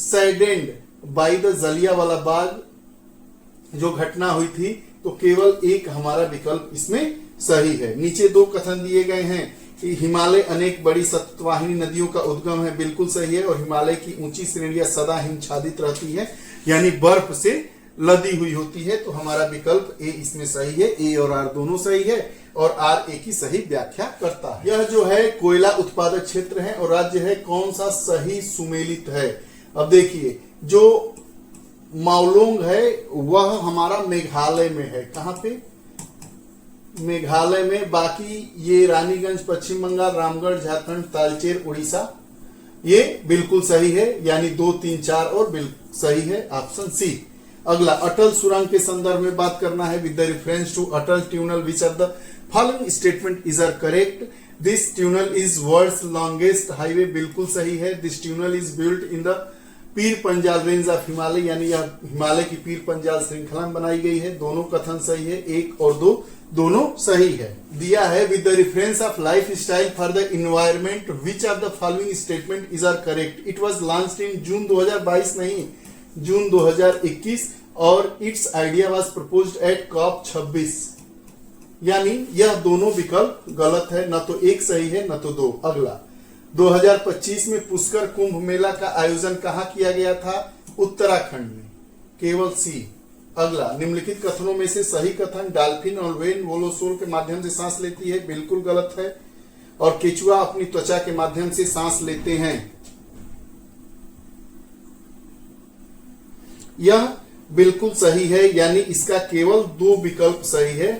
saddened by the Jallianwala Bagh जो घटना हुई थी? तो केवल एक हमारा विकल्प इसमें सही है। नीचे 2 कथन दिए गए हैं कि हिमालय अनेक बड़ी सततवाहिनी नदियों का उद्गम है, बिल्कुल सही है, और हिमालय की ऊंची श्रेणियां सदा हिमच्छादित रहती है, यानी बर्फ से लदी हुई होती है। तो हमारा विकल्प ए इसमें सही है, ए और आर दोनों सही है, और आर ए की सही व्याख्या करता है। यह जो है कोयला उत्पादक क्षेत्र है, और राज्य है कौन सा सही सुमेलित है? अब देखिए, जो माओलोंग है वह हमारा मेघालय में है। कहां पे? मेघालय में। बाकी ये रानीगंज पश्चिम बंगाल, रामगढ़ झारखंड, तालचेर उड़ीसा, ये बिल्कुल सही है, यानी 2, 3, 4 और बिल्कुल सही है, ऑप्शन सी। अगला, अटल सुरंग के संदर्भ में बात करना है। With the reference to Atal tunnel which are the following statement is are correct? This tunnel is world's longest highway, बिल्कुल सही है। This tunnel is built in the Pir Panjal range of Himalaya, यानी यह हिमालय की पीर पंजाल श्रृंखला में बनाई गई है। दोनों कथन सही है, 1 और 2 दोनों सही है। दिया है with the reference of lifestyle for the environment which of the following statement is are correct. It was launched in June 2022, नहीं जून 2021, और it's idea was proposed at COP 26, यानी यह दोनों विकल्प गलत है, न तो 1 सही है न तो 2। अगला 2025 में पुष्कर कुंभ मेला का आयोजन कहां किया गया था? उत्तराखंड में, केवल सी। अगला निम्नलिखित कथनों में से सही कथन, डॉल्फिन और वेन वोलोसोल के माध्यम से सांस लेती है, बिल्कुल गलत है। और केचुआ अपनी त्वचा के माध्यम से सांस लेते हैं, यह बिल्कुल सही है, यानी इसका केवल 2 विकल्प सही है।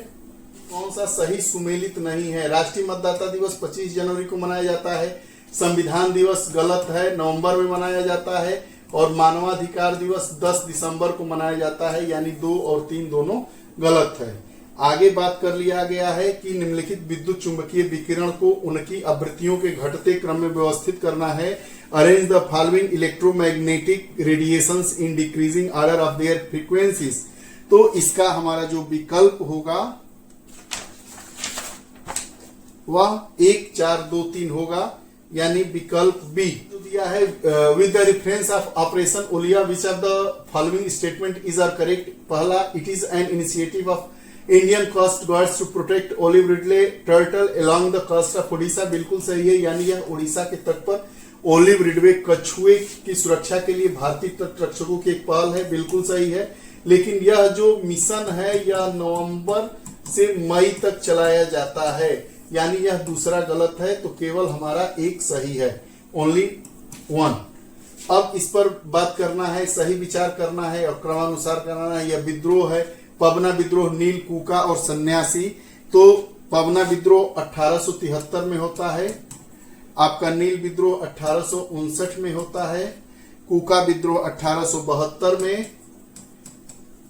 कौन सा सही सुमेलित नहीं है? राष्ट्रीय मतदाता दिवस 25 जनवरी को मनाया जाता है, संविधान दिवस गलत है, नवंबर में मनाया जाता है, और मानवाधिकार दिवस 10 दिसंबर को मनाया जाता है, यानी 2 और 3 दोनों गलत है। आगे बात कर लिया गया है कि निम्नलिखित विद्युत चुंबकीय विकिरण को उनकी आवृत्तियों के घटते क्रम में व्यवस्थित करना है। Arrange the following electromagnetic radiations in decreasing order of their frequencies. तो इसका हमारा जो विकल्प होगा वह 1 4 2 3 होगा, यानी विकल्प बी। जो दिया है with the reference of operation Olivia which of the following statement is are correct. पहला, it is an initiative of Indian coast guards to protect olive ridley turtle along the coast of Odisha, बिल्कुल सही है, यानी यह ओडिशा के तट पर olive रिडवे कछुए की सुरक्षा के लिए भारतीय तट रक्षकों की एक पहल है, बिल्कुल सही है। लेकिन यह जो मिशन है यह नवंबर से मई तक चलाया जाता है, यानी यह दूसरा गलत है, तो केवल हमारा 1 सही है, ओनली 1। अब इस पर बात करना है, सही विचार करना है और क्रमानुसार करना है। यह विद्रोह है, पवना विद्रोह, नील, कूका और सन्यासी। तो पवना विद्रोह 1873 में होता है, आपका नील विद्रोह 1859 में होता है, कूका विद्रोह 1872 में,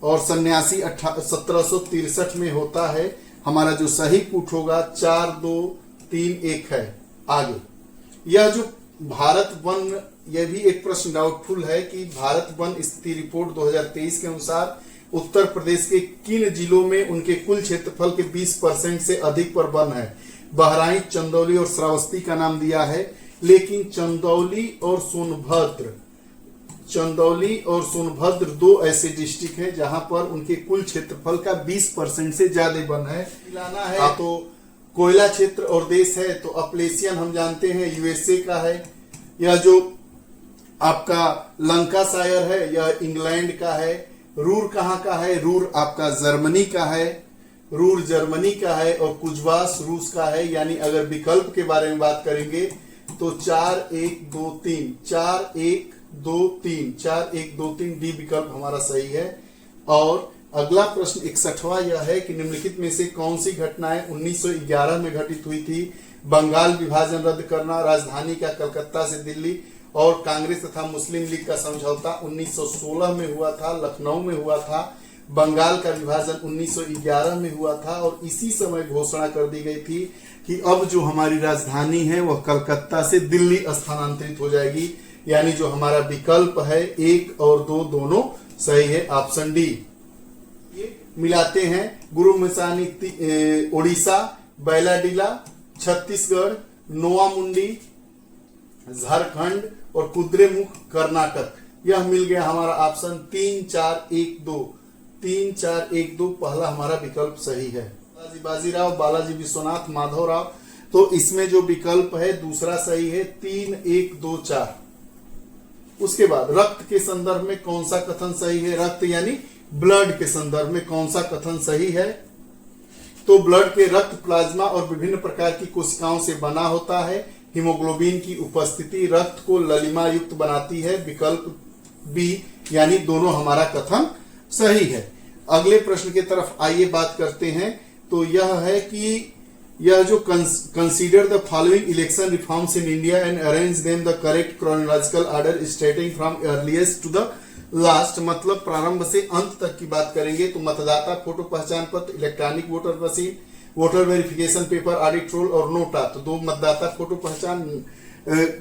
और सन्यासी 1763 में होता है। हमारा जो सही पुट होगा 4 2 3 1 है। आगे यह जो भारत वन, यह भी एक प्रश्न डाउटफुल है कि भारत वन स्थिति रिपोर्ट 2023 के अनुसार उत्तर प्रदेश के किन जिलों में उनके कुल क्षेत्रफल के 20% से अधिक पर वन है। बहराइच, चंदौली और श्रावस्ती का नाम दिया है, लेकिन चंदौली और सोनभद्र 2 ऐसे डिस्ट्रिक्ट हैं जहां पर उनके कुल क्षेत्रफल का 20% से ज्यादा वन है। मिलाना है तो कोयला क्षेत्र और देश है, तो अपलेशियन हम जानते हैं यूएसए का है। यह जो आपका लंकाशायर है यह इंग्लैंड का है। रूर कहाँ का है? रूर आपका जर्मनी का है, रूर जर्मनी का है, और कुजवास रूस का है। यानी अगर विकल्प के बारे में बात करेंगे तो 4 1 2 3 4 1 2 3 4 1 2 3 डी विकल्प हमारा सही है। और अगला प्रश्न 61वां यह है कि निम्नलिखित में से कौन सी घटनाएं 1911 में घटित हुई थी? बंगाल विभाजन रद्द करना, राजधानी का कलकत्ता से दिल्ली, और कांग्रेस तथा मुस्लिम लीग का समझौता 1916 में हुआ था, लखनऊ में हुआ था। बंगाल का विभाजन 1911 में हुआ था, और इसी समय घोषणा कर दी गई थी कि अब जो हमारी राजधानी है वह कलकत्ता से दिल्ली स्थानांतरित हो जाएगी। यानी जो हमारा विकल्प है 1 और 2 दोनों सही है, ऑप्शन डी। ये मिलाते हैं, गुरु मिसानी ओडिशा, बैलाडीला छत्तीसगढ़, नोआमुंडी झारखंड और कुद्रेमुख कर्नाटक। यह मिल गया हमारा ऑप्शन 3 4 1 2 3 4 1 2, पहला हमारा विकल्प सही है। बालाजी बाजीराव, बालाजी विश्वनाथ, माधवराव, तो इसमें जो विकल्प है दूसरा सही है, 3 1 2 4। उसके बाद रक्त के संदर्भ में कौन सा कथन सही है? रक्त यानी ब्लड के संदर्भ में कौन सा कथन सही है? तो ब्लड के रक्त प्लाज्मा और विभिन्न प्रकार की कोशिकाओं से बना होता है। हीमोग्लोबिन की उपस्थिति रक्त को ललिमा युक्त बनाती है, विकल्प बी, यानी दोनों हमारा कथन सही है। अगले प्रश्न की तरफ आइए बात करते हैं। तो यह है कि यह जो consider the following election reforms in India and arrange them the correct chronological order starting from earliest to the last, मतलब प्रारंभ से अंत तक की बात करेंगे तो मतदाता फोटो पहचान पत्र, electronic voter machine, voter verification paper, audit roll और नोटा। तो 2 मतदाता फोटो पहचान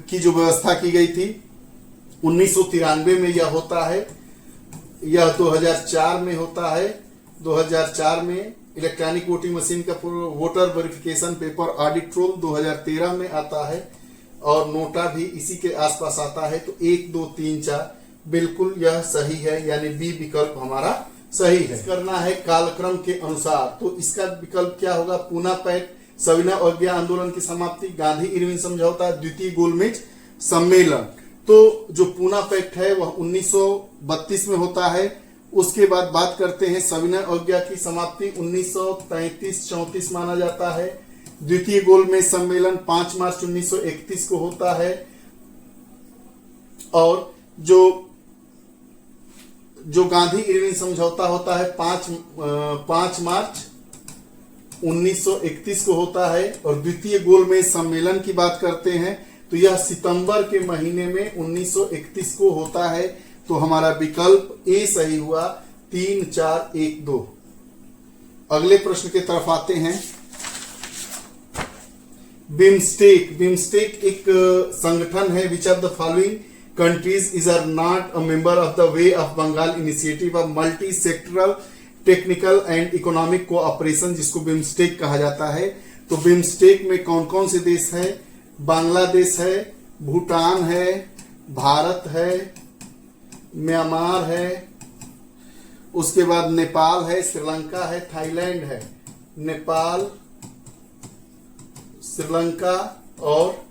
की जो व्यवस्था की गई थी 1993 में यह होता है, यह 2004 में होता है। 2004 में इलेक्ट्रॉनिक वोटिंग मशीन का voter verification paper, audit roll 2013 में आता है और नोटा भी इसी के आसपास आता है। तो 1, 2, 3, 4 बिल्कुल यह सही है, यानी बी विकल्प हमारा सही है। करना है कालक्रम के अनुसार, तो इसका विकल्प क्या होगा? पूना पैक्ट, सविनय अवज्ञा आंदोलन की समाप्ति, गांधी इरविन समझौता, द्वितीय गोलमेज सम्मेलन। तो जो पूना पैक्ट है वह 1932 में होता है। उसके बाद बात करते हैं सविनय अवज्ञा की समाप्ति 1933-34 माना जाता है। द्वितीय गोलमेज सम्मेलन 5 मार्च 1931 को होता है और जो गांधी इरविन समझौता होता है 5 मार्च 1931 को होता है। और द्वितीय गोलमेज सम्मेलन की बात करते हैं तो यह सितंबर के महीने में 1931 को होता है। तो हमारा विकल्प ए सही हुआ, 3, 4, 1, 2। अगले प्रश्न की तरफ आते हैं। बिम्स्टेक एक संगठन है। Which of the following countries are not a member of the Way of Bengal initiative of multi-sectoral technical and economic cooperation, जिसको बिम्स्टेक कहा जाता है। तो बिम्स्टेक में कौन कौन से देश हैं? बांग्लादेश है, भूटान है, भारत है, म्यांमार है, उसके बाद नेपाल है, श्रीलंका है, थाईलैंड है। नेपाल, श्रीलंका और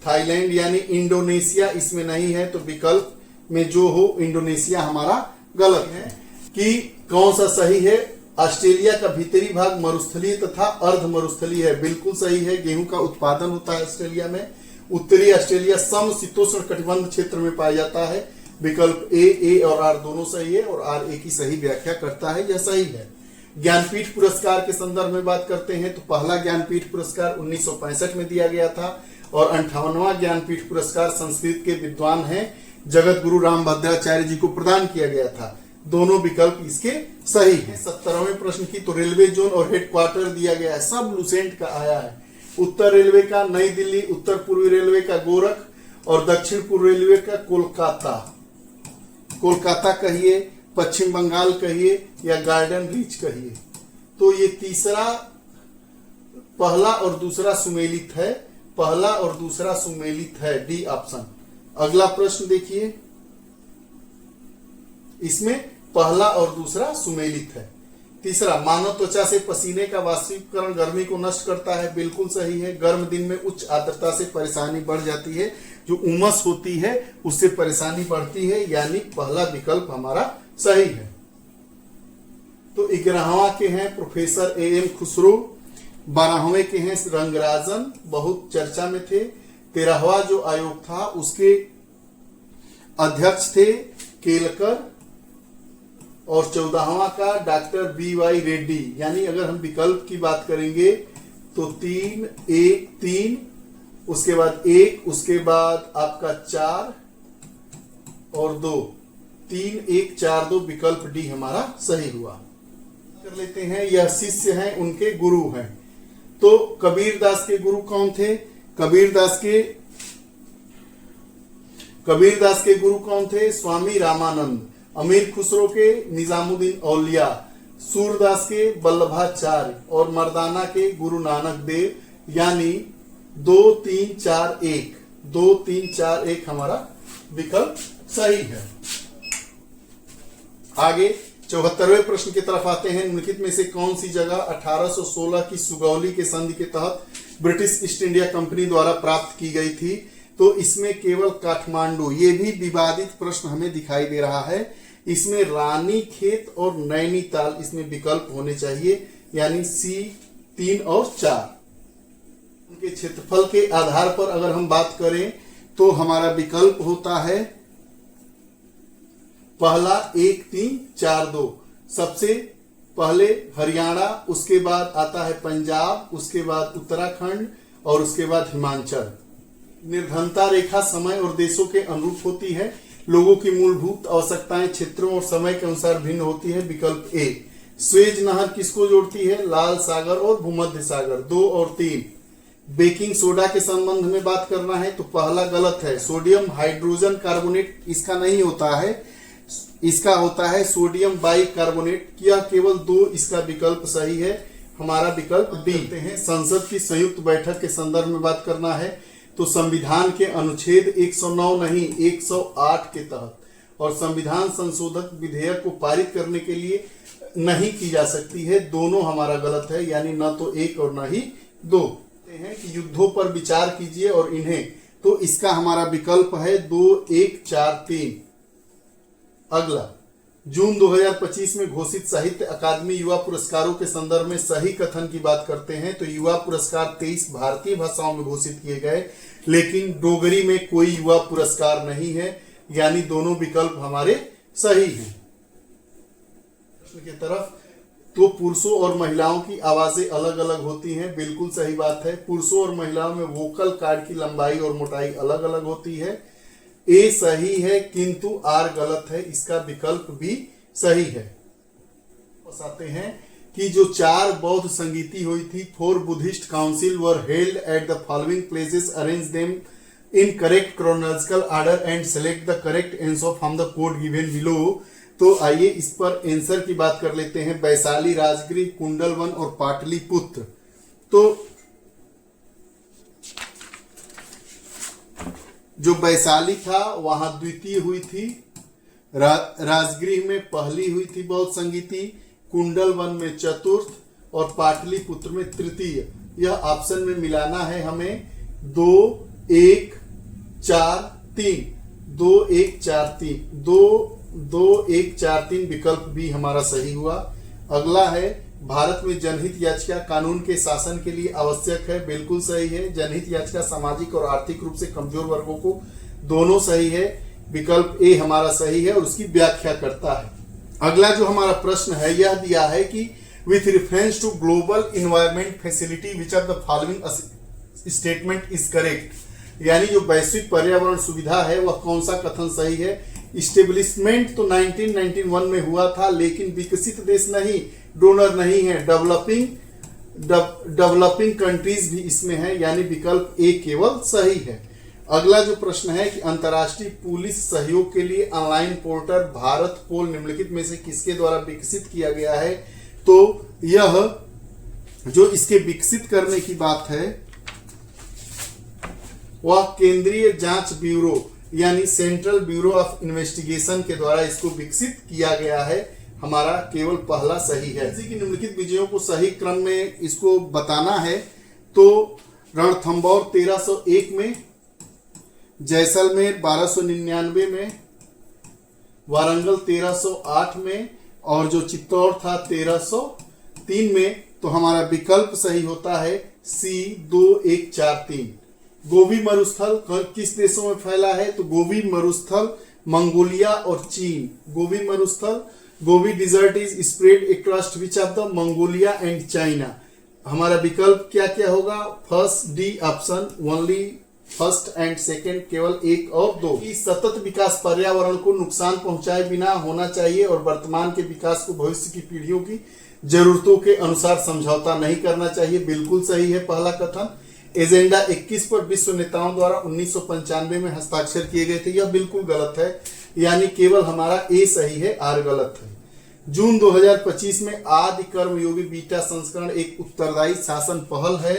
थाईलैंड, यानी इंडोनेशिया इसमें नहीं है। तो विकल्प में जो हो इंडोनेशिया हमारा गलत है। कि कौन सा सही है? ऑस्ट्रेलिया का भीतरी भाग मरुस्थलीय तथा अर्ध मरुस्थलीय है, बिल्कुल सही है। गेहूं का उत्पादन होता है ऑस्ट्रेलिया में। उत्तरी ऑस्ट्रेलिया समशीतोष्ण कटिबंध क्षेत्र में पाया जाता है। विकल्प ए और आर दोनों सही है और आर ए की सही व्याख्या करता है, यह सही है। ज्ञानपीठ पुरस्कार के संदर्भ में बात करते हैं तो पहला ज्ञानपीठ पुरस्कार 1965 में दिया गया था और 58वां ज्ञानपीठ पुरस्कार संस्कृत के विद्वान हैं जगत गुरु रामभद्राचार्य जी को प्रदान किया गया था। दोनों विकल्प इसके सही हैं। 17वें प्रश्न की तो रेलवे जोन और हेडक्वार्टर दिया गया है, सब लुसेंट का आया है। उत्तर रेलवे का नई दिल्ली, उत्तर पूर्वी रेलवे का गोरख और दक्षिण पूर्व रेलवे का कोलकाता। कोलकाता कहिए, पश्चिम बंगाल कहिए या गार्डन रीच कहिए। तो ये तीसरा, पहला और दूसरा सुमेलित है, पहला और दूसरा सुमेलित है, डी ऑप्शन। अगला प्रश्न देखिए, इसमें पहला और दूसरा सुमेलित है। तीसरा, मानव त्वचा से पसीने का वाष्पीकरण गर्मी को नष्ट करता है, बिल्कुल सही है। गर्म दिन में उच्च आर्द्रता से परेशानी बढ़ जाती है, जो उमस होती है उससे परेशानी बढ़ती है, यानी पहला विकल्प हमारा सही है। तो 11वां के हैं प्रोफेसर A.M. खुसरो, 12वें के हैं रंगराजन, बहुत चर्चा में थे। 13वां जो आयोग था उसके अध्यक्ष थे केलकर और 14वां का डॉक्टर B.Y. रेड्डी। यानी अगर हम विकल्प की बात करेंगे तो 3, 1, 3, उसके बाद 1, उसके बाद आपका 4 और 2, 3, 1, 4, 2, विकल्प डी हमारा सही हुआ। कर लेते हैं, यह शिष्य हैं, उनके गुरु हैं। तो कबीरदास के गुरु कौन थे? कबीरदास के गुरु कौन थे? स्वामी रामानंद। अमीर खुसरो के निजामुद्दीन औलिया, सूरदास के वल्लभाचार्य और मर्दाना के गुरु नानक देव। यानी 2, 3, 4, 1, 2, 3, 4, 1 हमारा विकल्प सही है। आगे 74वें प्रश्न की तरफ आते हैं। निम्नलिखित में से कौन सी जगह 1816 की सुगौली के संधि के तहत ब्रिटिश ईस्ट इंडिया कंपनी द्वारा प्राप्त की गई थी? तो इसमें केवल काठमांडू, ये भी विवादित प्रश्न हमें दिखाई दे रहा है। इसमें रानी खेत और नैनीताल इसमें विकल्प होने चाहिए, यानी C, 3 और 4। उनके क्षेत्रफल के आधार पर अगर हम बात करें तो हमारा विकल्प होता है पहला 1, 3, 4, 2। सबसे पहले हरियाणा, उसके बाद आता है पंजाब, उसके बाद उत्तराखंड और उसके बाद हिमाचल। निर्धनता रेखा समय और देशों के अनुरूप होती है। लोगों की मूलभूत आवश्यकताएं क्षेत्रों और समय के अनुसार भिन्न होती है, विकल्प ए। स्वेज नहर किसको जोड़ती है? लाल सागर और भूमध्य सागर। 2 और 3। बेकिंग सोडा के संबंध में बात करना है तो पहला गलत है, सोडियम हाइड्रोजन कार्बोनेट इसका नहीं होता है, इसका होता है सोडियम बाइकार्बोनेट। यह केवल 2 इसका विकल्प सही है, हमारा विकल्प बी है। संसद की संयुक्त बैठक के संदर्भ में बात करना है तो संविधान के अनुच्छेद 109 नहीं 108 के तहत और संविधान संशोधक विधेयक को पारित करने के लिए नहीं की जा सकती है। दोनों हमारा गलत है, यानी न तो 1 और न ही 2 हैं कि युद्धों पर विचार कीजिए और इन्हें, तो इसका हमारा विकल्प है 2, 1, 4, 3। अगला, जून 2025 में घोषित साहित्य अकादमी युवा पुरस्कारों के संदर्भ में सही कथन की बात करते हैं तो युवा पुरस्कार 23 भारतीय भाषाओं में घोषित किए गए, लेकिन डोगरी में कोई युवा पुरस्कार नहीं है, यानी दोनों विकल्प हमारे सही हैं। प्रश्न की तरफ, तो पुरुषों और महिलाओं की आवाजें अलग अलग होती हैं, बिल्कुल सही बात है। पुरुषों और महिलाओं में वोकल कार्ड की लंबाई और मोटाई अलग अलग होती है। ए सही है किंतु आर गलत है, इसका विकल्प भी सही है। बताते हैं कि जो 4 बौद्ध संगीति हुई थी, 4 Buddhist council were held at the following places, arrange them in correct chronological order and select the correct answer from the code given below. तो आइए इस पर आंसर की बात कर लेते हैं। वैशाली, राजगीर, कुंडलवन और पाटलिपुत्र। तो जो वैशाली था वहां द्वितीय हुई थी, राजगृह में पहली हुई थी बौद्ध संगीति, कुंडलवन में चतुर्थ और पाटलिपुत्र में तृतीय। यह ऑप्शन में मिलाना है हमें 2, 1, 4, 3। 2, 1, 4, 3। 2, 1, 4, 3 विकल्प भी हमारा सही हुआ। अगला है, भारत में जनहित याचिका कानून के शासन के लिए आवश्यक है, बिल्कुल सही है। जनहित याचिका सामाजिक और आर्थिक रूप से कमजोर वर्गों को, दोनों सही है, विकल्प ए हमारा सही है और उसकी व्याख्या करता है। अगला जो हमारा प्रश्न है यह दिया है कि with reference to global environment facility which of the following statement is correct, यानी जो वैश्विक पर्यावरण सुविधा है वह कौन सा कथन सही है। इस्टेब्लिशमेंट तो 1991 में हुआ था, लेकिन विकसित देश नहीं, डोनर नहीं है, डेवलपिंग कंट्रीज भी इसमें है, यानी विकल्प ए केवल सही है। अगला जो प्रश्न है कि अंतर्राष्ट्रीय पुलिस सहयोग के लिए ऑनलाइन पोर्टल भारत पोल निम्नलिखित में से किसके द्वारा विकसित किया गया है। तो यह जो इसके विकसित करने की बात है वह केंद्रीय जांच ब्यूरो यानी सेंट्रल ब्यूरो ऑफ इन्वेस्टिगेशन के द्वारा इसको विकसित किया गया है, हमारा केवल पहला सही है। इसी की निम्नलिखित विजयों को सही क्रम में इसको बताना है तो रणथंभौर 1301 में, जैसलमेर 1299 में, वारंगल 1308 में और जो चित्तौड़ था 1303 में। तो हमारा विकल्प सही होता है सी 2, 1, 4, 3। गोबी मरुस्थल किस देशों में फैला है। तो गोबी मरुस्थल मंगोलिया और चीन। गोबी मरुस्थल, Gobi desert is spread across which of the Mongolia and China. हमारा विकल्प क्या क्या होगा। First D option, only first and second, केवल 1 और 2। कि सतत विकास पर्यावरण को नुकसान पहुंचाए बिना होना चाहिए और वर्तमान के विकास को भविष्य की पीढ़ियों की जरूरतों के अनुसार समझौता नहीं करना चाहिए, बिल्कुल सही है पहला कथन। एजेंडा 21 पर विश्व नेताओं द्वारा 1995 में हस्ताक्षर किए गए थे, यह बिल्कुल गलत है, यानी केवल हमारा ए सही है, आर गलत है। जून 2025 में आदि कर्मयोगी बीटा संस्करण एक उत्तरदायी शासन पहल है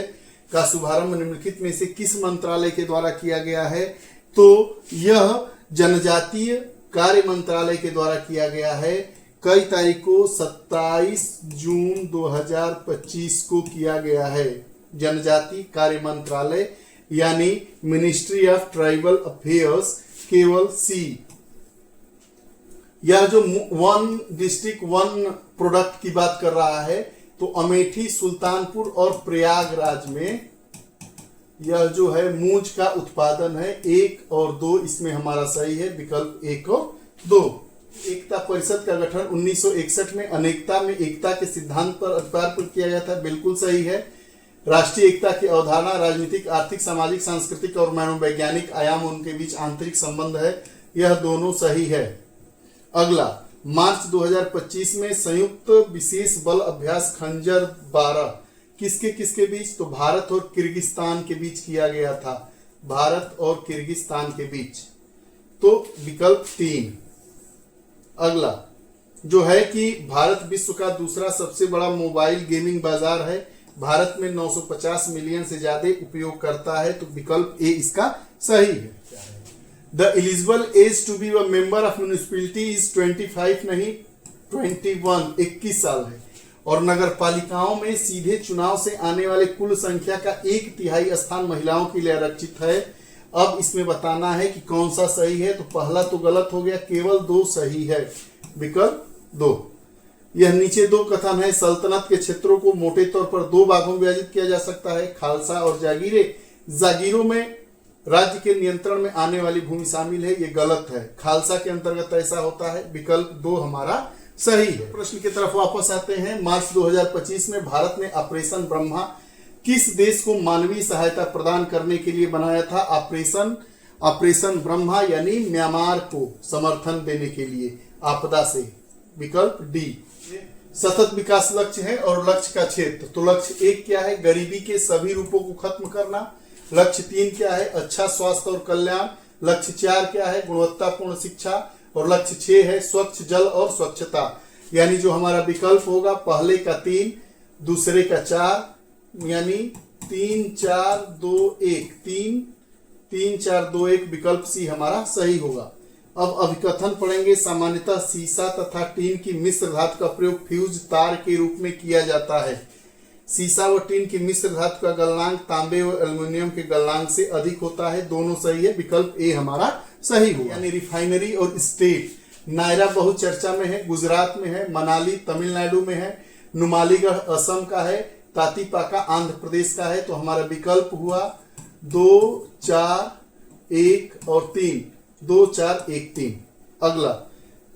का शुभारंभ निम्नलिखित में से किस मंत्रालय के द्वारा किया गया है। तो यह जनजातीय कार्य मंत्रालय के द्वारा किया गया है। कई तारीख को 27 जून 2025 को किया गया है। जनजाति कार्य मंत्रालय यानी मिनिस्ट्री ऑफ ट्राइबल अफेयर्स, केवल सी। यह जो 1 डिस्ट्रिक्ट 1 प्रोडक्ट की बात कर रहा है तो अमेठी, सुल्तानपुर और प्रयागराज में यह जो है मूंज का उत्पादन है। 1 और 2 इसमें हमारा सही है, विकल्प 1 और 2। एकता परिषद का गठन 1961 में अनेकता में एकता के सिद्धांत पर अधिकार किया गया था, बिल्कुल सही है। राष्ट्रीय एकता की अवधारणा राजनीतिक, आर्थिक, सामाजिक, सांस्कृतिक और मनोवैज्ञानिक आयाम उनके बीच आंतरिक संबंध है, यह दोनों सही है। अगला, मार्च 2025 में संयुक्त विशेष बल अभ्यास खंजर 12 किसके किसके बीच? तो भारत और किर्गिस्तान के बीच किया गया था, भारत और किर्गिस्तान के बीच। तो विकल्प 3। अगला जो है कि भारत विश्व का दूसरा सबसे बड़ा मोबाइल गेमिंग बाजार है, भारत में 950 मिलियन से ज्यादा उपयोग करता है, तो विकल्प ए इसका सही है। The eligible age to be a member of municipality is 25 नहीं 21 साल है, और नगर पालिकाओं में सीधे चुनाव से आने वाले कुल संख्या का 1/3 स्थान महिलाओं के लिए आरक्षित है। अब इसमें बताना है कि कौन सा सही है, तो पहला तो गलत हो गया, केवल 2 सही है, विकल्प 2। यह नीचे 2 कथन है, सल्तनत के क्षेत्रों को मोटे तौर पर 2 भागों में विभाजित किया जा सकता है, खालसा और जागीरें। जागीरों में राज्य के नियंत्रण में आने वाली भूमि शामिल है, ये गलत है, खालसा के अंतर्गत ऐसा होता है, विकल्प 2 हमारा सही है। प्रश्न की तरफ वापस आते हैं। मार्च 2025 में भारत ने ऑपरेशन ब्रह्मा किस देश को मानवीय सहायता प्रदान करने के लिए बनाया था? ऑपरेशन ब्रह्मा यानी म्यांमार को समर्थन देने के लिए आपदा से, विकल्प डी। सतत विकास लक्ष्य है और लक्ष्य का क्षेत्र, तो लक्ष्य 1 क्या है? गरीबी के सभी रूपों को खत्म करना। लक्ष्य 3 क्या है? अच्छा स्वास्थ्य और कल्याण। लक्ष्य 4 क्या है? गुणवत्तापूर्ण शिक्षा। और लक्ष्य 6 है स्वच्छ जल और स्वच्छता। यानी जो हमारा विकल्प होगा पहले का 3, दूसरे का 4, यानी 3 4 2 1 3 4 2 1 विकल्प सी हमारा सही होगा। अब अभिकथन पढ़ेंगे। सामान्यतः सीसा तथा टीन की मिश्र धातु का प्रयोग फ्यूज तार के रूप में किया जाता है। सीसा व टीन की मिश्र धातु का गलनांक तांबे व एल्युमिनियम के गलनांक से अधिक होता है, दोनों सही है, विकल्प ए हमारा सही होगा। यानी रिफाइनरी और स्टेट, नायरा बहुत चर्चा में है, गुजरात में है, मनाली तमिलनाडु में है, नुमालीगढ़ असम का है, तातीपाका आंध्र प्रदेश का है, तो हमारा विकल्प हुआ 2 4 1 और 3, 2 4 1 3। अगला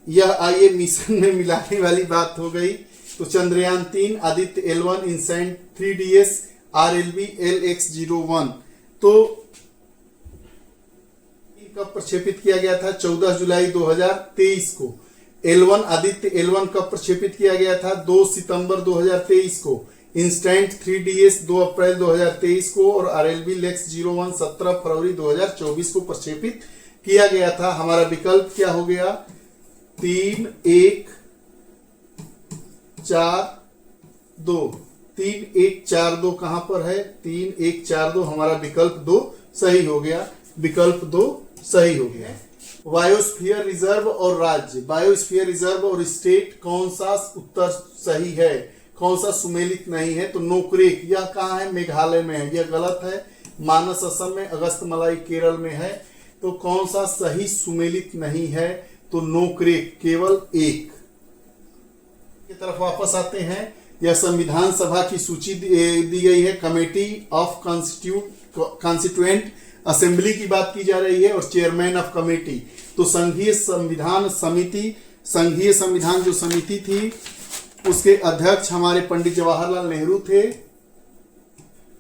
यह आइए मिशन में मिलाने वाली बात हो गई, तो Chandrayaan 3, Aditya L1, INSAT 3DS, RLV LX-01, तो कब प्रक्षेपित किया गया था? 14 जुलाई 2023 को। L1 आदित्य L1 कब प्रक्षेपित किया गया था? 2 सितंबर 2023 को। इंस्टेंट 3DS 2 अप्रैल 2023 को, और RLV LX-01 17 फरवरी 2024 को प्रक्षेपित किया गया था। हमारा विकल्प क्या हो गया? 3 1 4 2 3 1 4 2 कहां पर है? 3 1 4 2 हमारा विकल्प 2 सही हो गया, विकल्प 2 सही हो गया। बायोस्फीयर रिजर्व और राज्य, बायोस्फीयर रिजर्व और स्टेट, कौन सा उत्तर सही है, कौन सा सुमेलित नहीं है? तो नोकरेक, यह कहाँ है? मेघालय में है, यह गलत है। मानस असम में, अगस्तमलाई केरल में है, तो कौन सा सही सुमेलित नहीं है? तो नोकरेक, केवल 1 की तरफ वापस आते हैं। यह संविधान सभा की सूची दी गई है, कमेटी ऑफ कॉन्स्टिट्यूएंट असेंबली की बात की जा रही है, और चेयरमैन ऑफ कमेटी, तो संघीय संविधान जो समिति थी उसके अध्यक्ष हमारे पंडित जवाहरलाल नेहरू थे।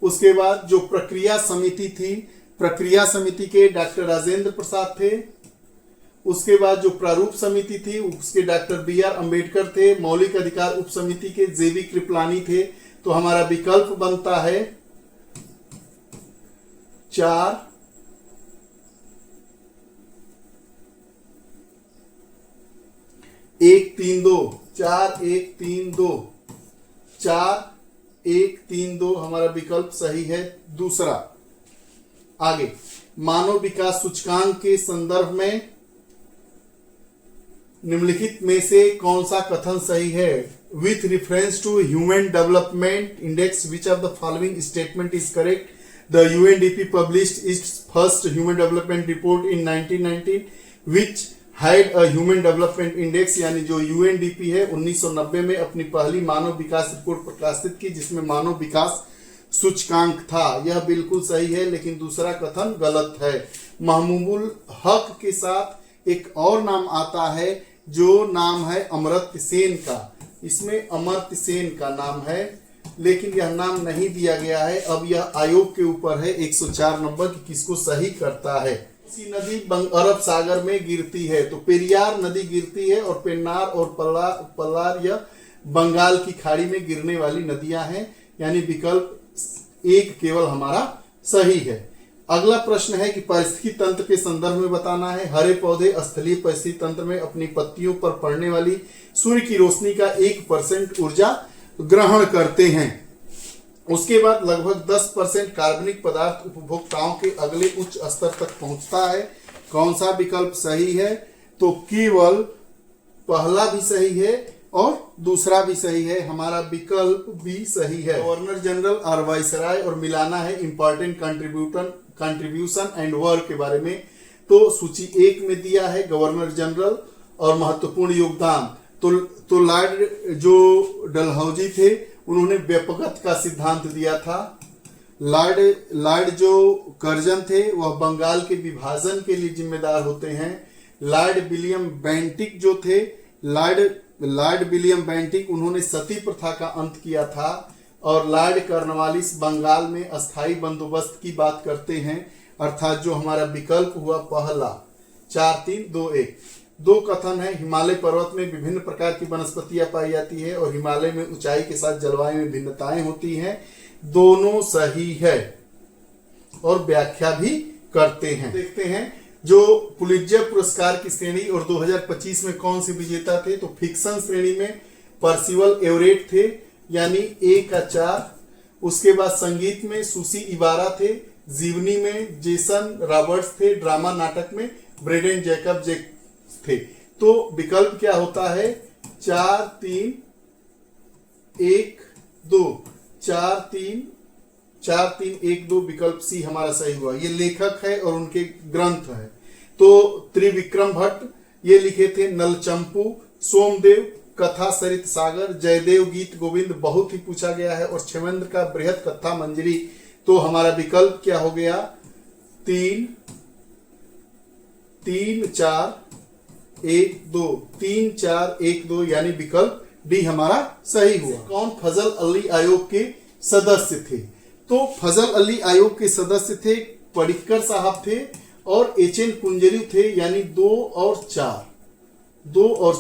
उसके बाद जो प्रक्रिया समिति थी, प्रक्रिया समिति के डॉक्टर राजेंद्र प्रसाद थे। उसके बाद जो प्रारूप समिति थी उसके डॉक्टर BR अम्बेडकर थे। मौलिक अधिकार उप समिति के JV कृपलानी थे। तो हमारा विकल्प बनता है 4 1 3 2 4 1 3 2 4 1 3 2 हमारा विकल्प सही है। दूसरा आगे, मानव विकास सूचकांक के संदर्भ में निम्नलिखित में से कौन सा कथन सही है? With reference to human development index which of the following statement is correct? The UNDP published its first human development report in 1919 which had a human development index, यानी जो UNDP है 1990 में अपनी पहली मानव विकास रिपोर्ट प्रकाशित की जिसमें मानव विकास सूचकांक था। यह बिल्कुल सही है, लेकिन दूसरा कथन गलत है। महमूबुल हक के साथ एक और नाम आता है जो नाम है अमर्त्य सेन का। इसमें अमर्त्य सेन का नाम है, लेकिन यह नाम नहीं दिया गया है। अब यह आयोग के ऊपर है 104 नंबर की किसको सही करता है। सी नदी अरब सागर में गिरती है? तो पेरियार नदी गिरती है, और पेन्नार और पल्लार यह बंगाल की खाड़ी में गिरने वाली नदियां हैं, यानी विकल्प एक केवल हमारा सही है। अगला प्रश्न है कि पारिस्थितिकी तंत्र के संदर्भ में बताना है। हरे पौधे स्थलीय पारिस्थितिकी तंत्र में अपनी पत्तियों पर पड़ने वाली सूर्य की रोशनी का 1% ऊर्जा ग्रहण करते हैं। उसके बाद लगभग 10% कार्बनिक पदार्थ उपभोक्ताओं के अगले उच्च स्तर तक पहुंचता है। कौन सा विकल्प सही है? तो केवल पहला भी सही है और दूसरा भी सही है, हमारा विकल्प भी सही है। गवर्नर जनरल और वाइसराय और मिलाना है इंपॉर्टेंट कंट्रीब्यूशन एंड वर्क के बारे में। तो सूची 1 में दिया है गवर्नर जनरल और महत्वपूर्ण योगदान। तो लॉर्ड जो डलहौजी थे उन्होंने व्यापकता का सिद्धांत दिया था। लॉर्ड जो कर्जन थे वह बंगाल के विभाजन के लिए जिम्मेदार होते हैं। लॉर्ड विलियम बेंटिक जो थे, लॉर्ड विलियम बेंटिक उन्होंने सती प्रथा का अंत किया था। और लॉर्ड कॉर्नवालिस बंगाल में अस्थायी बंदोबस्त की बात करते हैं, अर्थात जो हमारा विकल्प हुआ पहला। 4-3-2-1 दो कथन है। हिमालय पर्वत में विभिन्न प्रकार की वनस्पतियां पाई जाती है और हिमालय में ऊंचाई के साथ जलवायु में भिन्नताएं होती हैं। दोनों सही है और व्याख्या भी करते हैं। देखते हैं जो पुलित्जर पुरस्कार की श्रेणी और 2025 में कौन से विजेता थे। तो फिक्शन श्रेणी में पर्सिवल एवरेट थे, यानी 1-4। उसके बाद संगीत में सुसी इबारा थे, जीवनी में जेसन रॉबर्ट्स थे, ड्रामा नाटक में ब्रेडन जैकब थे। तो विकल्प क्या होता है? 4-3-1-2 4-3-1-2 विकल्प सी हमारा सही हुआ। ये लेखक है और उनके ग्रंथ है। तो त्रिविक्रम भट्ट ये लिखे थे नलचंपू, सोमदेव कथा सरित सागर, जयदेव गीत गोविंद बहुत ही पूछा गया है, और क्षेमेंद्र का बृहत कथा मंजरी। तो हमारा विकल्प क्या हो गया? 3-4-1-2 यानी विकल्प डी हमारा सही हुआ। कौन फजल अली आयोग के सदस्य थे? तो फजल अली आयोग के सदस्य थे पडिक्कर साहब थे और एच.एन. कुंजरू थे, यानी 2 और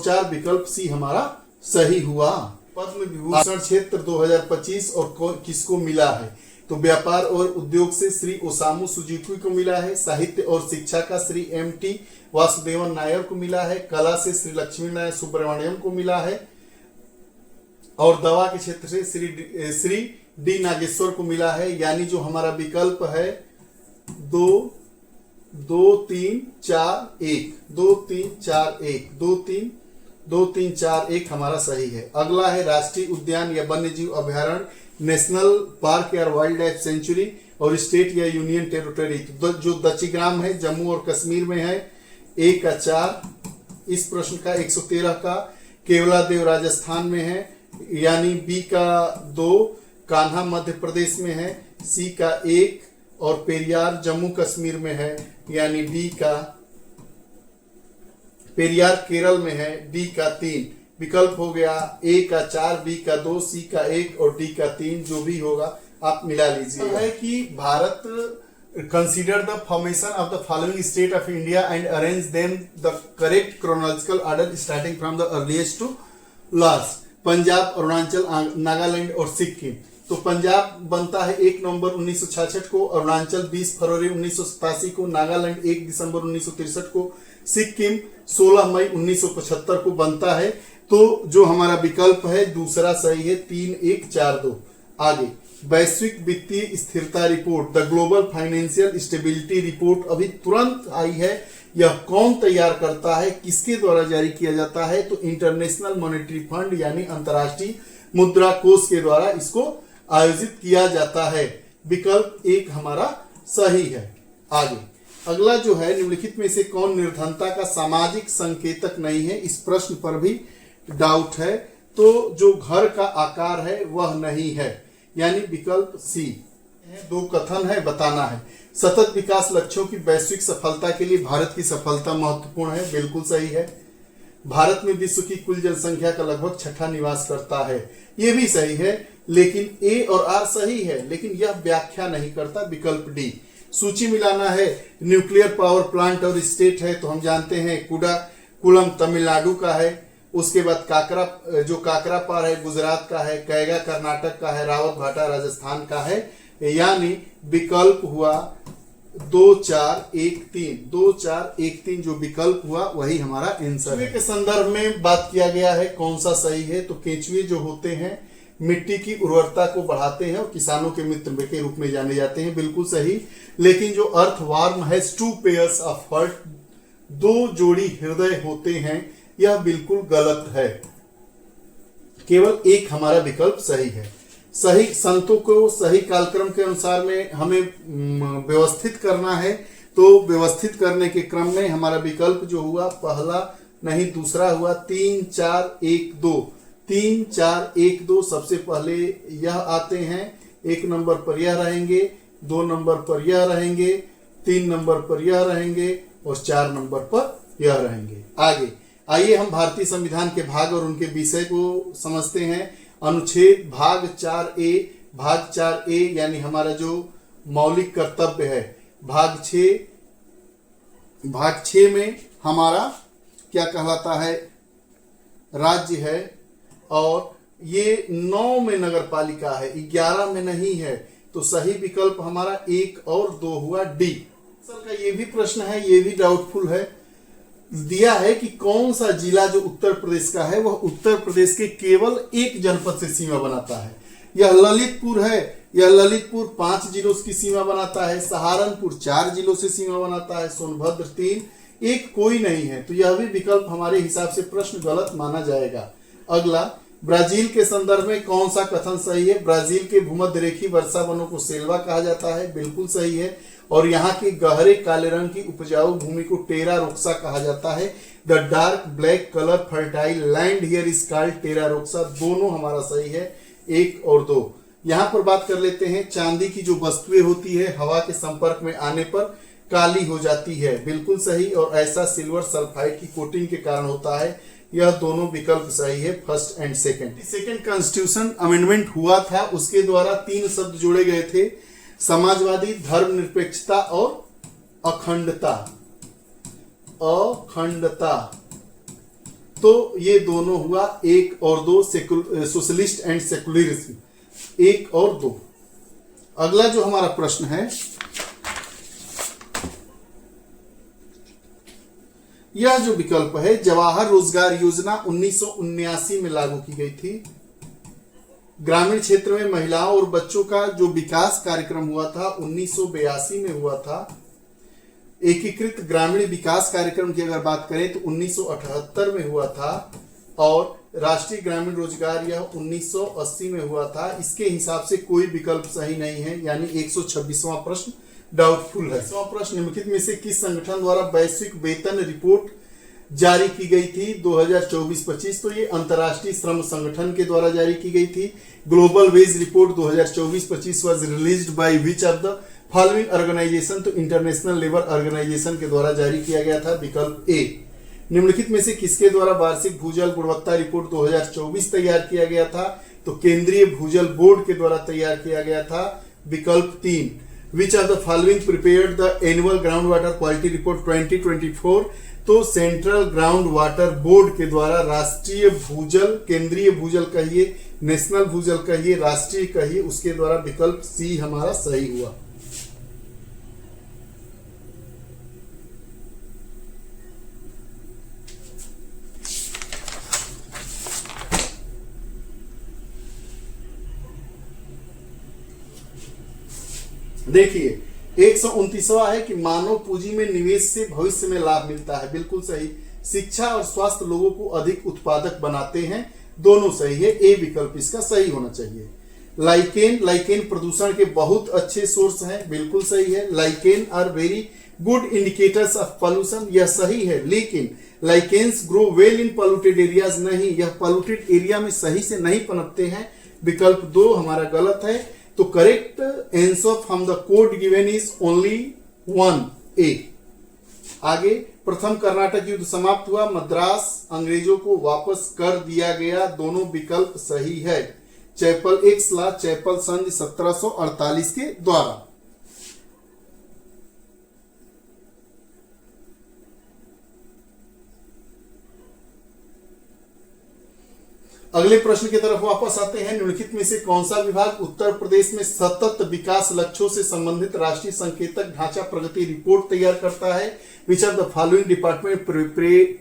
4 विकल्प सी हमारा सही हुआ। पद्म विभूषण क्षेत्र 2025 और किसको मिला है? तो व्यापार और उद्योग से श्री ओसामू सुजुकी को मिला है। साहित्य और शिक्षा का श्री M.T. वासुदेवन नायर को मिला है। कला से श्री लक्ष्मी नारायण सुब्रमण्यम को मिला है। और दवा के क्षेत्र से श्री डी नागेश्वर को मिला है, यानी जो हमारा विकल्प है 2-3-4-1 हमारा सही है। अगला है राष्ट्रीय उद्यान या वन्य जीव अभ्यारण्य, नेशनल पार्क या वाइल्ड लाइफ सेंचुरी और स्टेट या यूनियन टेरिटरी। जो दचिग्राम है जम्मू और कश्मीर में है। 1-4 इस प्रश्न का। 113 का केवलादेव राजस्थान में है, यानी बी का 2 कान्हा मध्य प्रदेश में है, सी का 1 और पेरियार जम्मू कश्मीर में है, यानी डी का पेरियार केरल में है, डी का 3 विकल्प हो गया। ए का 4, बी का 2, सी का 1 और डी का 3 जो भी होगा आप मिला लीजिए। है कि Bharat consider the formation of the following state of India and arrange them the correct chronological order starting from the earliest to last. Punjab, Arunachal, Nagaland और सिक्किम। तो पंजाब बनता है 1 नवंबर 1966 को, अरुणाचल 20 फरवरी 1987 को, नागालैंड 1 दिसंबर 1963 को, सिक्किम 16 मई 1975 को बनता है। तो जो हमारा विकल्प है दूसरा सही है। 3-1-4-2। आगे वैश्विक वित्तीय स्थिरता report, the global financial stability report अभी तुरंत आई है। यह कौन तैयार करता है, किसके द्वारा जारी किया जाता है? तो इंटरनेशनल मॉनेटरी फंड यानी अंतर्राष्ट्रीय मुद्रा कोष के द्वारा इसको आयोजित किया जाता है। विकल्प 1 हमारा सही है। आगे अगला जो है निम्नलिखित में से कौन निर्धनता का सामाजिक संकेतक नहीं है? इस प्रश्न पर भी डाउट है। तो जो घर का आकार है वह नहीं है, यानी विकल्प सी। 2 कथन है, बताना है। सतत विकास लक्ष्यों की वैश्विक सफलता के लिए भारत की सफलता महत्वपूर्ण है, बिल्कुल सही है। भारत में विश्व की कुल जनसंख्या का लगभग 6ठा निवास करता है, ये भी सही है। लेकिन ए और आर सही है, लेकिन यह व्याख्या नहीं करता, विकल्प डी। सूची मिलाना है। न्यूक्लियर पावर प्लांट और स्टेट है तो हम जानते हैं कुडकुलम तमिलनाडु का है। उसके बाद काकरापार है गुजरात का है, कैगा कर्नाटक का है, रावतभाटा राजस्थान का है। यानी विकल्प हुआ 2 4 1 3, 2 4 1 3 जो विकल्प हुआ वही हमारा आंसर है। के संदर्भ में बात किया गया है कौन सा सही है, तो केंचुए जो होते हैं मिट्टी की उर्वरता को बढ़ाते हैं और किसानों के मित्र के रूप में जाने जाते हैं, बिल्कुल सही। लेकिन जो अर्थवार्म है 2 पेयर्स ऑफ हार्ट, 2 जोड़ी हृदय होते हैं, यह बिल्कुल गलत है। केवल एक हमारा विकल्प सही है। सही संतों को सही कालक्रम के अनुसार में हमें व्यवस्थित करना है, तो व्यवस्थित करने के क्रम में हमारा विकल्प जो हुआ पहला नहीं दूसरा हुआ 3 4 1 2, 3 4 1 2 सबसे पहले यह आते हैं। 1 नंबर पर यह रहेंगे, 2 नंबर पर यह रहेंगे, 3 नंबर पर यह रहेंगे और 4 नंबर पर यह रहेंगे। आगे आइए हम भारतीय संविधान के भाग और उनके विषय को समझते हैं। अनुच्छेद भाग 4A यानी हमारा जो मौलिक कर्तव्य है, भाग 6 में हमारा क्या कहलाता है, राज्य है। और ये 9 में नगर पालिका है, 11 में नहीं है, तो सही विकल्प हमारा 1 और 2 हुआ डी। सर का ये भी प्रश्न है, ये भी डाउटफुल है। दिया है कि कौन सा जिला जो उत्तर प्रदेश का है वह उत्तर प्रदेश के केवल एक जनपद से सीमा बनाता है। यह ललितपुर है, यह ललितपुर 5 जिलों की सीमा बनाता है, सहारनपुर 4 जिलों से सीमा बनाता है, सोनभद्र 3, एक कोई नहीं है, तो यह भी विकल्प हमारे हिसाब से प्रश्न गलत माना जाएगा। अगला, ब्राजील के संदर्भ में कौन सा कथन सही है। ब्राजील के भूमध्य रेखीय वर्षा वनों को सेल्वा कहा जाता है, बिल्कुल सही है। और यहाँ के गहरे काले रंग की उपजाऊ भूमि को टेरा रोक्सा कहा जाता है। The dark black colour fertile land here is called terra roxa, दोनों हमारा सही है, 1 और 2। यहाँ पर बात कर लेते हैं, चांदी की जो वस्तुएं होती है हवा के संपर्क में आने पर काली हो जाती है, बिल्कुल सही। और ऐसा सिल्वर सल्फाइड की कोटिंग के कारण होता है, यह दोनों विकल्प सही है, first and second constitution amendment हुआ था, उसके द्वारा 3 शब्द जोड़े गए थे, समाजवादी, धर्मनिरपेक्षता और अखंडता। तो ये दोनों हुआ 1 और 2, सोशलिस्ट एंड सेकुलरिज्म, 1 और 2। अगला जो हमारा प्रश्न है, यह जो विकल्प है, जवाहर रोजगार योजना 1979 में लागू की गई थी। ग्रामीण क्षेत्र में महिलाओं और बच्चों का जो विकास कार्यक्रम हुआ था 1982 में हुआ था। एकीकृत ग्रामीण विकास कार्यक्रम की अगर बात करें तो 1978 में हुआ था। और राष्ट्रीय ग्रामीण रोजगार यह 1980 में हुआ था। इसके हिसाब से कोई विकल्प सही नहीं है, यानी 126वां प्रश्न डाउटफुल है। 100वां प्रश्न, निम्नलिखित में से किस संगठन द्वारा वैश्विक वेतन रिपोर्ट जारी की गई थी 2024-25? तो ये अंतर्राष्ट्रीय श्रम संगठन के द्वारा जारी की गई थी। Global wage report 2024-25 was released by which of the following organisation? तो इंटरनेशनल लेबर ऑर्गेनाइजेशन के द्वारा जारी किया गया था, विकल्प ए। निम्नलिखित में से किसके द्वारा वार्षिक भूजल गुणवत्ता रिपोर्ट 2024 तैयार किया गया था? तो केंद्रीय भूजल बोर्ड के द्वारा तैयार किया गया था, विकल्प 3। विच of the following prepared the annual ground water quality report 2024? तो सेंट्रल ग्राउंड वाटर बोर्ड के द्वारा राष्ट्रीय भूजल, केंद्रीय भूजल कहिए, नेशनल भूजल कहिए, राष्ट्रीय कहिए, उसके द्वारा विकल्प सी हमारा सही हुआ। देखिए 129वां है कि मानव पूंजी में निवेश से भविष्य में लाभ मिलता है, बिल्कुल सही। शिक्षा और स्वास्थ्य लोगों को अधिक उत्पादक बनाते हैं, दोनों सही है, ए विकल्प इसका सही होना चाहिए। लाइकेन प्रदूषण के बहुत अच्छे सोर्स हैं, बिल्कुल सही है। Lichen are very good indicators of pollution, यह सही है। लेकिन lichens grow well in polluted areas, नहीं, यह पॉल्यूटेड एरिया में सही से नहीं पनपते हैं, विकल्प 2 हमारा गलत है। तो correct answer from the code given is only 1 ए। आगे, प्रथम कर्नाटक युद्ध समाप्त हुआ, मद्रास अंग्रेजों को वापस कर दिया गया, दोनों विकल्प सही है। चैपल एक्स ला, चैपल संधि 1748 के द्वारा। अगले प्रश्न की तरफ वापस आते हैं। निम्नलिखित में से कौन सा विभाग उत्तर प्रदेश में सतत विकास लक्ष्यों से संबंधित राष्ट्रीय संकेतक ढांचा प्रगति रिपोर्ट तैयार करता है? Which of the following department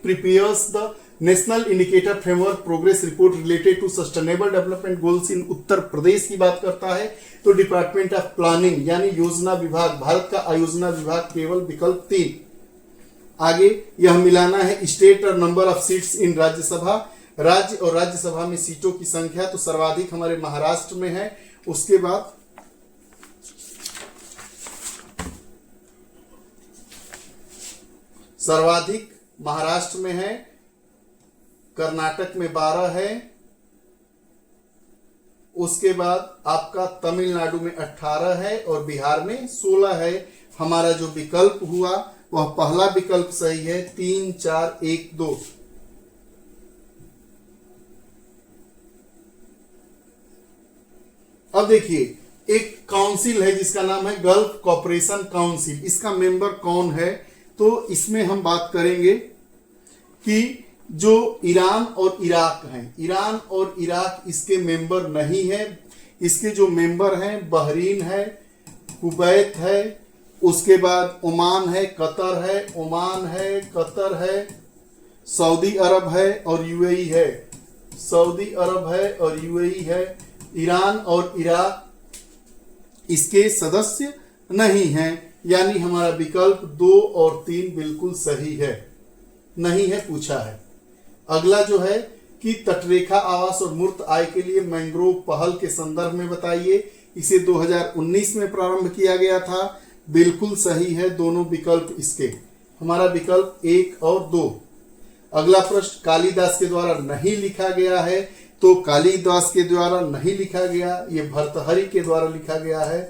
prepares the national indicator framework progress report related to sustainable development goals in Uttar Pradesh की बात करता है तो डिपार्टमेंट ऑफ प्लानिंग यानी योजना विभाग, भारत का आयोजना विभाग, केवल विकल्प 3। आगे यह मिलाना है स्टेट और number of seats in Rajya Sabha, राज्य और राज्यसभा में सीटों की संख्या, तो सर्वाधिक हमारे महाराष्ट्र में है। उसके बाद सर्वाधिक महाराष्ट्र में है, कर्नाटक में 12 है, उसके बाद आपका तमिलनाडु में 18 है और बिहार में 16 है। हमारा जो विकल्प हुआ वह पहला विकल्प सही है, 3 4 1 2। अब देखिए एक काउंसिल है जिसका नाम है गल्फ कॉपरेशन काउंसिल, इसका मेंबर कौन है? तो इसमें हम बात करेंगे कि जो ईरान और इराक हैं, ईरान और इराक इसके मेंबर नहीं है। इसके जो मेंबर हैं बहरीन है, कुवैत है, उसके बाद ओमान है, कतर है, ओमान है, कतर है, सऊदी अरब है और यूएई है, सऊदी अरब है और यूएई है। ईरान और इराक इसके सदस्य नहीं हैं, यानी हमारा विकल्प 2 और 3 बिल्कुल सही है, नहीं है पूछा है। अगला जो है कि तटरेखा आवास और मूर्त आय के लिए मैंग्रोव पहल के संदर्भ में बताइए। इसे 2019 में प्रारंभ किया गया था, बिल्कुल सही है दोनों विकल्प इसके, हमारा विकल्प 1 और 2। अगला प्रश्न कालिदास के द्वारा नहीं लिखा गया है, तो कालिदास के द्वारा नहीं लिखा गया, ये भर्तृहरि के द्वारा लिखा गया है।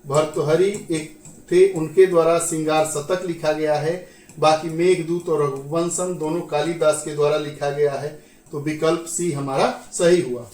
भर्तृहरि एक थे, उनके द्वारा श्रृंगार शतक लिखा गया है। बाकी मेघदूत और रघुवंशम दोनों कालिदास के द्वारा लिखा गया है, तो विकल्प सी हमारा सही हुआ।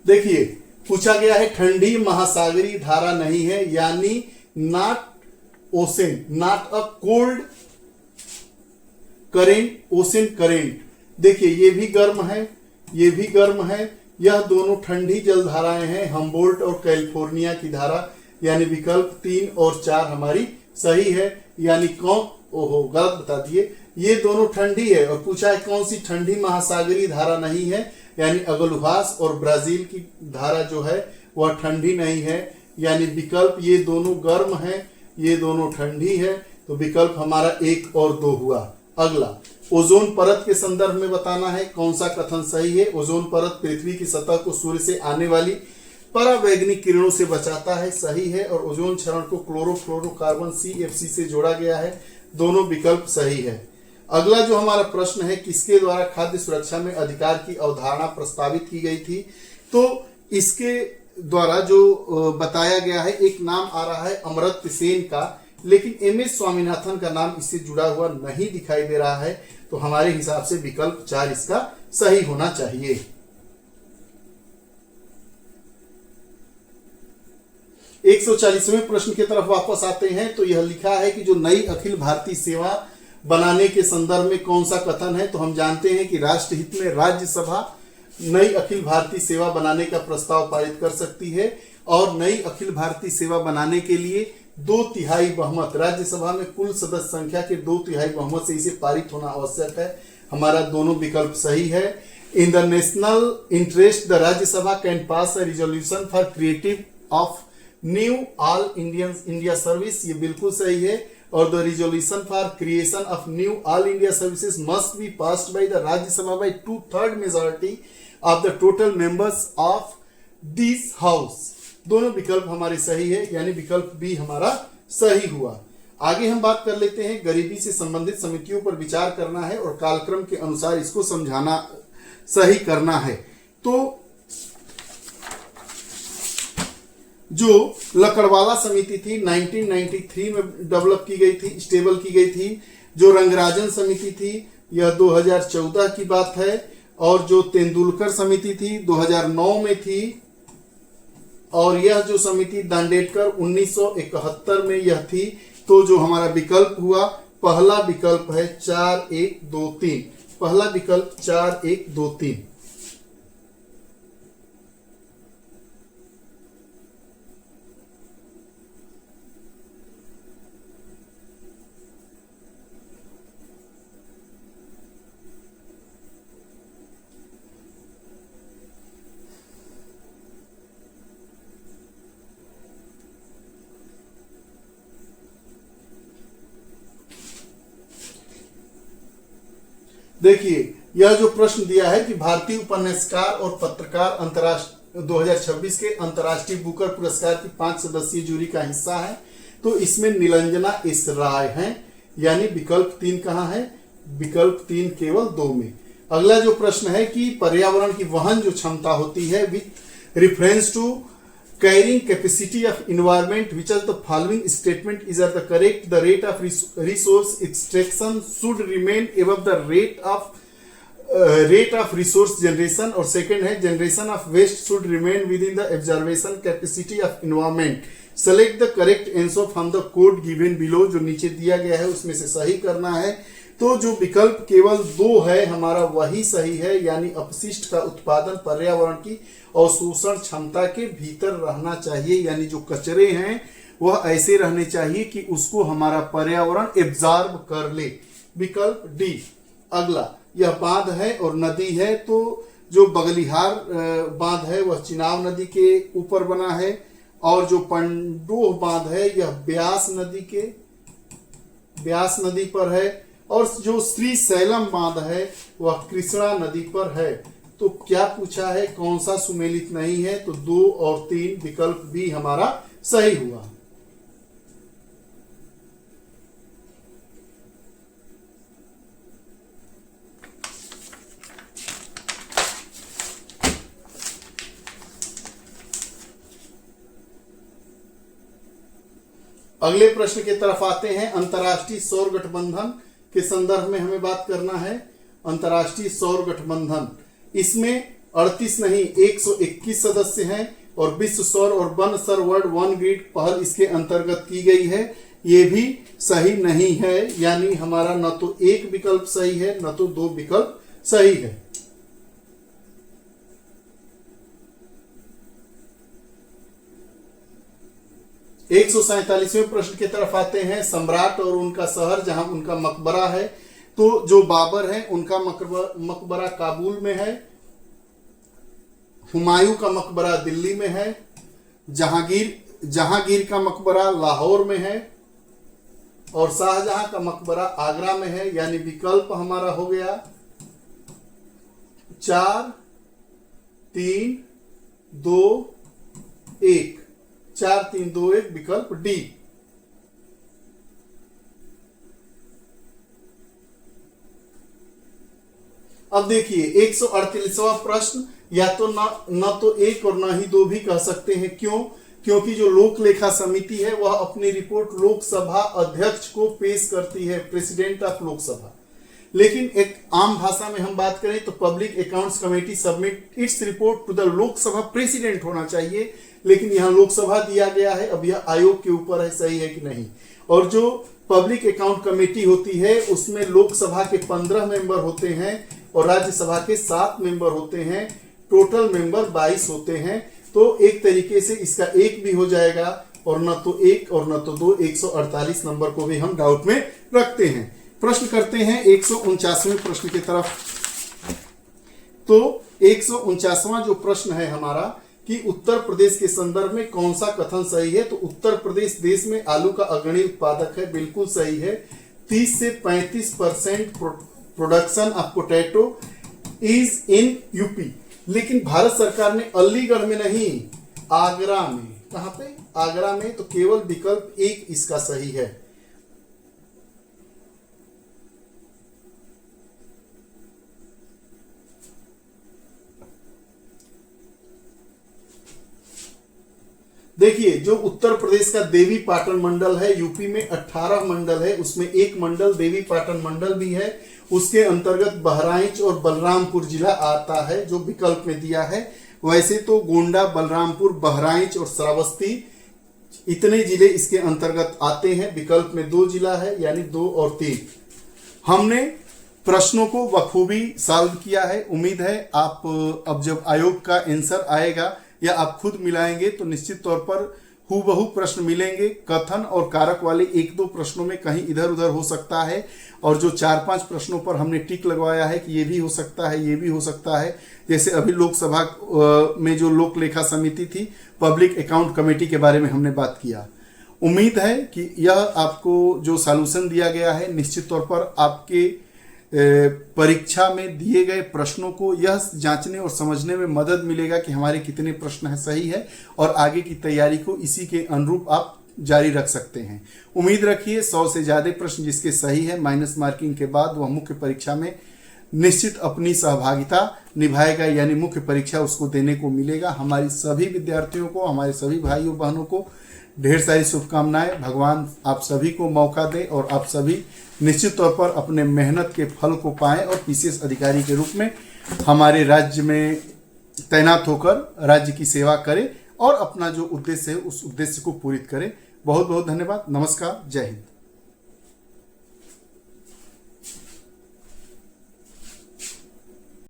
देखिए पूछा गया है ठंडी महासागरीय धारा नहीं है, यानी not ocean, not a cold current, ocean current. देखिए ये भी गर्म है, ये भी गर्म है, यह दोनों ठंडी जल धाराएं हैं, हम्बोल्ट और कैलिफोर्निया की धारा, यानी विकल्प 3 और 4 हमारी सही है। यानी कौन, ओहो गलत बता दिए, ये दोनों ठंडी है और पूछा है कौन सी ठंडी महासागरीय धारा नहीं है, यानी अगलुहास और ब्राजील की धारा जो है वह ठंडी नहीं है, यानी विकल्प ये दोनों गर्म है, ये दोनों ठंडी है, तो विकल्प हमारा 1 और 2 हुआ। अगला ओजोन परत के संदर्भ में बताना है कौन सा कथन सही है। ओजोन परत पृथ्वी की सतह को सूर्य से आने वाली परावैंगनिक किरणों से बचाता है, सही है, और ओजोन क्षरण को क्लोरोफ्लोरोकार्बन CFC से जोड़ा गया है, दोनों विकल्प सही है। अगला जो हमारा प्रश्न है किसके द्वारा खाद्य सुरक्षा में अधिकार की अवधारणा प्रस्तावित की गई थी, तो इसके द्वारा जो बताया गया है, एक नाम आ रहा है अमर्त्य सेन का, लेकिन MS स्वामीनाथन का नाम इससे जुड़ा हुआ नहीं दिखाई दे रहा है, तो हमारे हिसाब से विकल्प 4 इसका सही होना चाहिए। एक 140वें प्रश्न की तरफ वापस आते हैं, तो यह लिखा है कि जो नई अखिल भारतीय सेवा बनाने के संदर्भ में कौन सा कथन है, तो हम जानते हैं कि राष्ट्रहित में राज्यसभा नई अखिल भारतीय सेवा बनाने का प्रस्ताव पारित कर सकती है, और नई अखिल भारतीय सेवा बनाने के लिए 2/3 बहुमत, राज्यसभा में कुल सदस्य संख्या के 2/3 बहुमत से इसे पारित होना आवश्यक है, हमारा दोनों विकल्प सही है। In the national interest the Rajya Sabha can pass a resolution for creative of new all India service, ये बिल्कुल सही है, और the resolution for creation of new all India services must be passed by the Rajya Sabha by 2/3 majority of the total members of this house, दोनों विकल्प हमारे सही है, यानी विकल्प बी हमारा सही हुआ। आगे हम बात कर लेते हैं, गरीबी से संबंधित समितियों पर विचार करना है और कालक्रम के अनुसार इसको समझाना सही करना है। तो जो लकड़वाला समिति थी 1993 में डेवलप की गई थी, स्टेबल की गई थी। जो रंगराजन समिति थी यह 2014 की बात है, और जो तेंदुलकर समिति थी 2009 में थी, और यह जो समिति दांडेडकर 1971 में यह थी। तो जो हमारा विकल्प हुआ, पहला विकल्प है 4123, पहला विकल्प 4123। देखिए, यह जो प्रश्न दिया है कि भारतीय उपन्यासकार और पत्रकार अंतरराष्ट्रीय 2026 के अंतर्राष्ट्रीय बुकर पुरस्कार की 5 सदस्यीय जूरी का हिस्सा है, तो इसमें निरंजना एस राय हैं, यानी विकल्प 3 कहाँ है? विकल्प 3 केवल 2 में। अगला जो प्रश्न है कि पर्यावरण की वहन जो क्षमता होती है with reference to carrying capacity of environment, which of the following statement is the correct? The rate of resource extraction should remain above the rate of resource generation, और second है generation of waste should remain within the absorption capacity of environment. Select the correct answer from the code given below, जो नीचे दिया गया है उसमें से सही करना है। तो जो विकल्प केवल 2 है हमारा वही सही है, यानी अपशिष्ट का उत्पादन पर्यावरण की अवशोषण क्षमता के भीतर रहना चाहिए, यानी जो कचरे हैं वह ऐसे रहने चाहिए कि उसको हमारा पर्यावरण एब्जॉर्ब कर ले। विकल्प डी। अगला, यह बांध है और नदी है, तो जो बगलिहार बांध है वह चिनाब नदी के ऊपर बना है, और जो पंडोह बांध है यह ब्यास नदी पर है, और जो श्री सैलम बांध है वह कृष्णा नदी पर है। तो क्या पूछा है, कौन सा सुमेलित नहीं है? तो 2 और 3 विकल्प भी हमारा सही हुआ। अगले प्रश्न की तरफ आते हैं। अंतर्राष्ट्रीय सौर गठबंधन के संदर्भ में हमें बात करना है। अंतर्राष्ट्रीय सौर गठबंधन, इसमें 38 नहीं 121 सदस्य हैं, और विश्व सौर और one sir world one grid पहल इसके अंतर्गत की गई है। ये भी सही नहीं है, यानी हमारा न तो 1 विकल्प सही है न तो 2 विकल्प सही है। एक 147वें प्रश्न की तरफ आते हैं। सम्राट और उनका शहर, जहां उनका मकबरा है, तो जो बाबर है उनका मकबरा काबुल में है, हुमायूं का मकबरा दिल्ली में है, जहांगीर का मकबरा लाहौर में है, और शाहजहां का मकबरा आगरा में है। यानी विकल्प हमारा हो गया 4 3 2 1, 4 3 2 1, विकल्प डी। अब देखिए 148वां प्रश्न, या तो न तो 1 और न ही 2 भी कह सकते हैं। क्यों? क्योंकि जो लोक लेखा समिति है वह अपनी रिपोर्ट लोकसभा अध्यक्ष को पेश करती है, प्रेसिडेंट ऑफ लोकसभा। लेकिन एक आम भाषा में हम बात करें तो public accounts committee submit its report to the Lok Sabha president होना चाहिए, लेकिन यहाँ लोकसभा दिया गया है। अब यह आयोग के ऊपर है सही है कि नहीं। और जो पब्लिक अकाउंट कमेटी होती है उसमें लोकसभा के 15 मेंबर होते हैं और राज्यसभा के 7 मेंबर होते हैं, टोटल मेंबर 22 होते हैं। तो एक तरीके से इसका 1 भी हो जाएगा, और न तो 1 और न तो 2, 148 नंबर को भी हम डाउट में रखते हैं। प्रश्न करते हैं 149वें प्रश्न की तरफ। तो 149वां जो प्रश्न है हमारा कि उत्तर प्रदेश के संदर्भ में कौन सा कथन सही है? तो उत्तर प्रदेश देश में आलू का अग्रणी उत्पादक है, बिल्कुल सही है। 30 से 35% production of potato is in UP. लेकिन भारत सरकार ने अलीगढ़ में नहीं, आगरा में, कहां पे? आगरा में। तो केवल विकल्प 1 इसका सही है। देखिए, जो उत्तर प्रदेश का देवी पाटन मंडल है, यूपी में 18 मंडल है, उसमें एक मंडल देवी पाटन मंडल भी है, उसके अंतर्गत बहराइच और बलरामपुर जिला आता है जो विकल्प में दिया है। वैसे तो गोंडा, बलरामपुर, बहराइच और श्रावस्ती इतने जिले इसके अंतर्गत आते हैं। विकल्प में 2 जिला है, यानी 2 और 3। हमने प्रश्नों को बखूबी सॉल्व किया है। उम्मीद है आप अब जब आयोग का आंसर आएगा या आप खुद मिलाएंगे तो निश्चित तौर पर हूबहू प्रश्न मिलेंगे। कथन और कारक वाले 1-2 प्रश्नों में कहीं इधर उधर हो सकता है, और जो 4-5 प्रश्नों पर हमने टिक लगवाया है कि ये भी हो सकता है, ये भी हो सकता है, जैसे अभी लोकसभा में जो लोक लेखा समिति थी, पब्लिक अकाउंट कमेटी के बारे में हमने बात किया। उम्मीद है कि यह आपको जो सॉल्यूशन दिया गया है निश्चित तौर पर आपके परीक्षा में दिए गए प्रश्नों को यह जांचने और समझने में मदद मिलेगा कि हमारे कितने प्रश्न है सही है, और आगे की तैयारी को इसी के अनुरूप आप जारी रख सकते हैं। उम्मीद रखिए 100 से ज्यादा प्रश्न जिसके सही है माइनस मार्किंग के बाद वह मुख्य परीक्षा में निश्चित अपनी सहभागिता निभाएगा, यानी मुख्य परीक्षा उसको देने को मिलेगा। हमारी सभी विद्यार्थियों को, हमारे सभी भाइयों बहनों को ढेर सारी शुभकामनाएं। भगवान आप सभी को मौका दे और आप सभी निश्चित तौर पर अपने मेहनत के फल को पाएं और पीसीएस अधिकारी के रूप में हमारे राज्य में तैनात होकर राज्य की सेवा करें और अपना जो उद्देश्य है उस उद्देश्य को पूरित करें। बहुत बहुत धन्यवाद। नमस्कार। जय हिंद।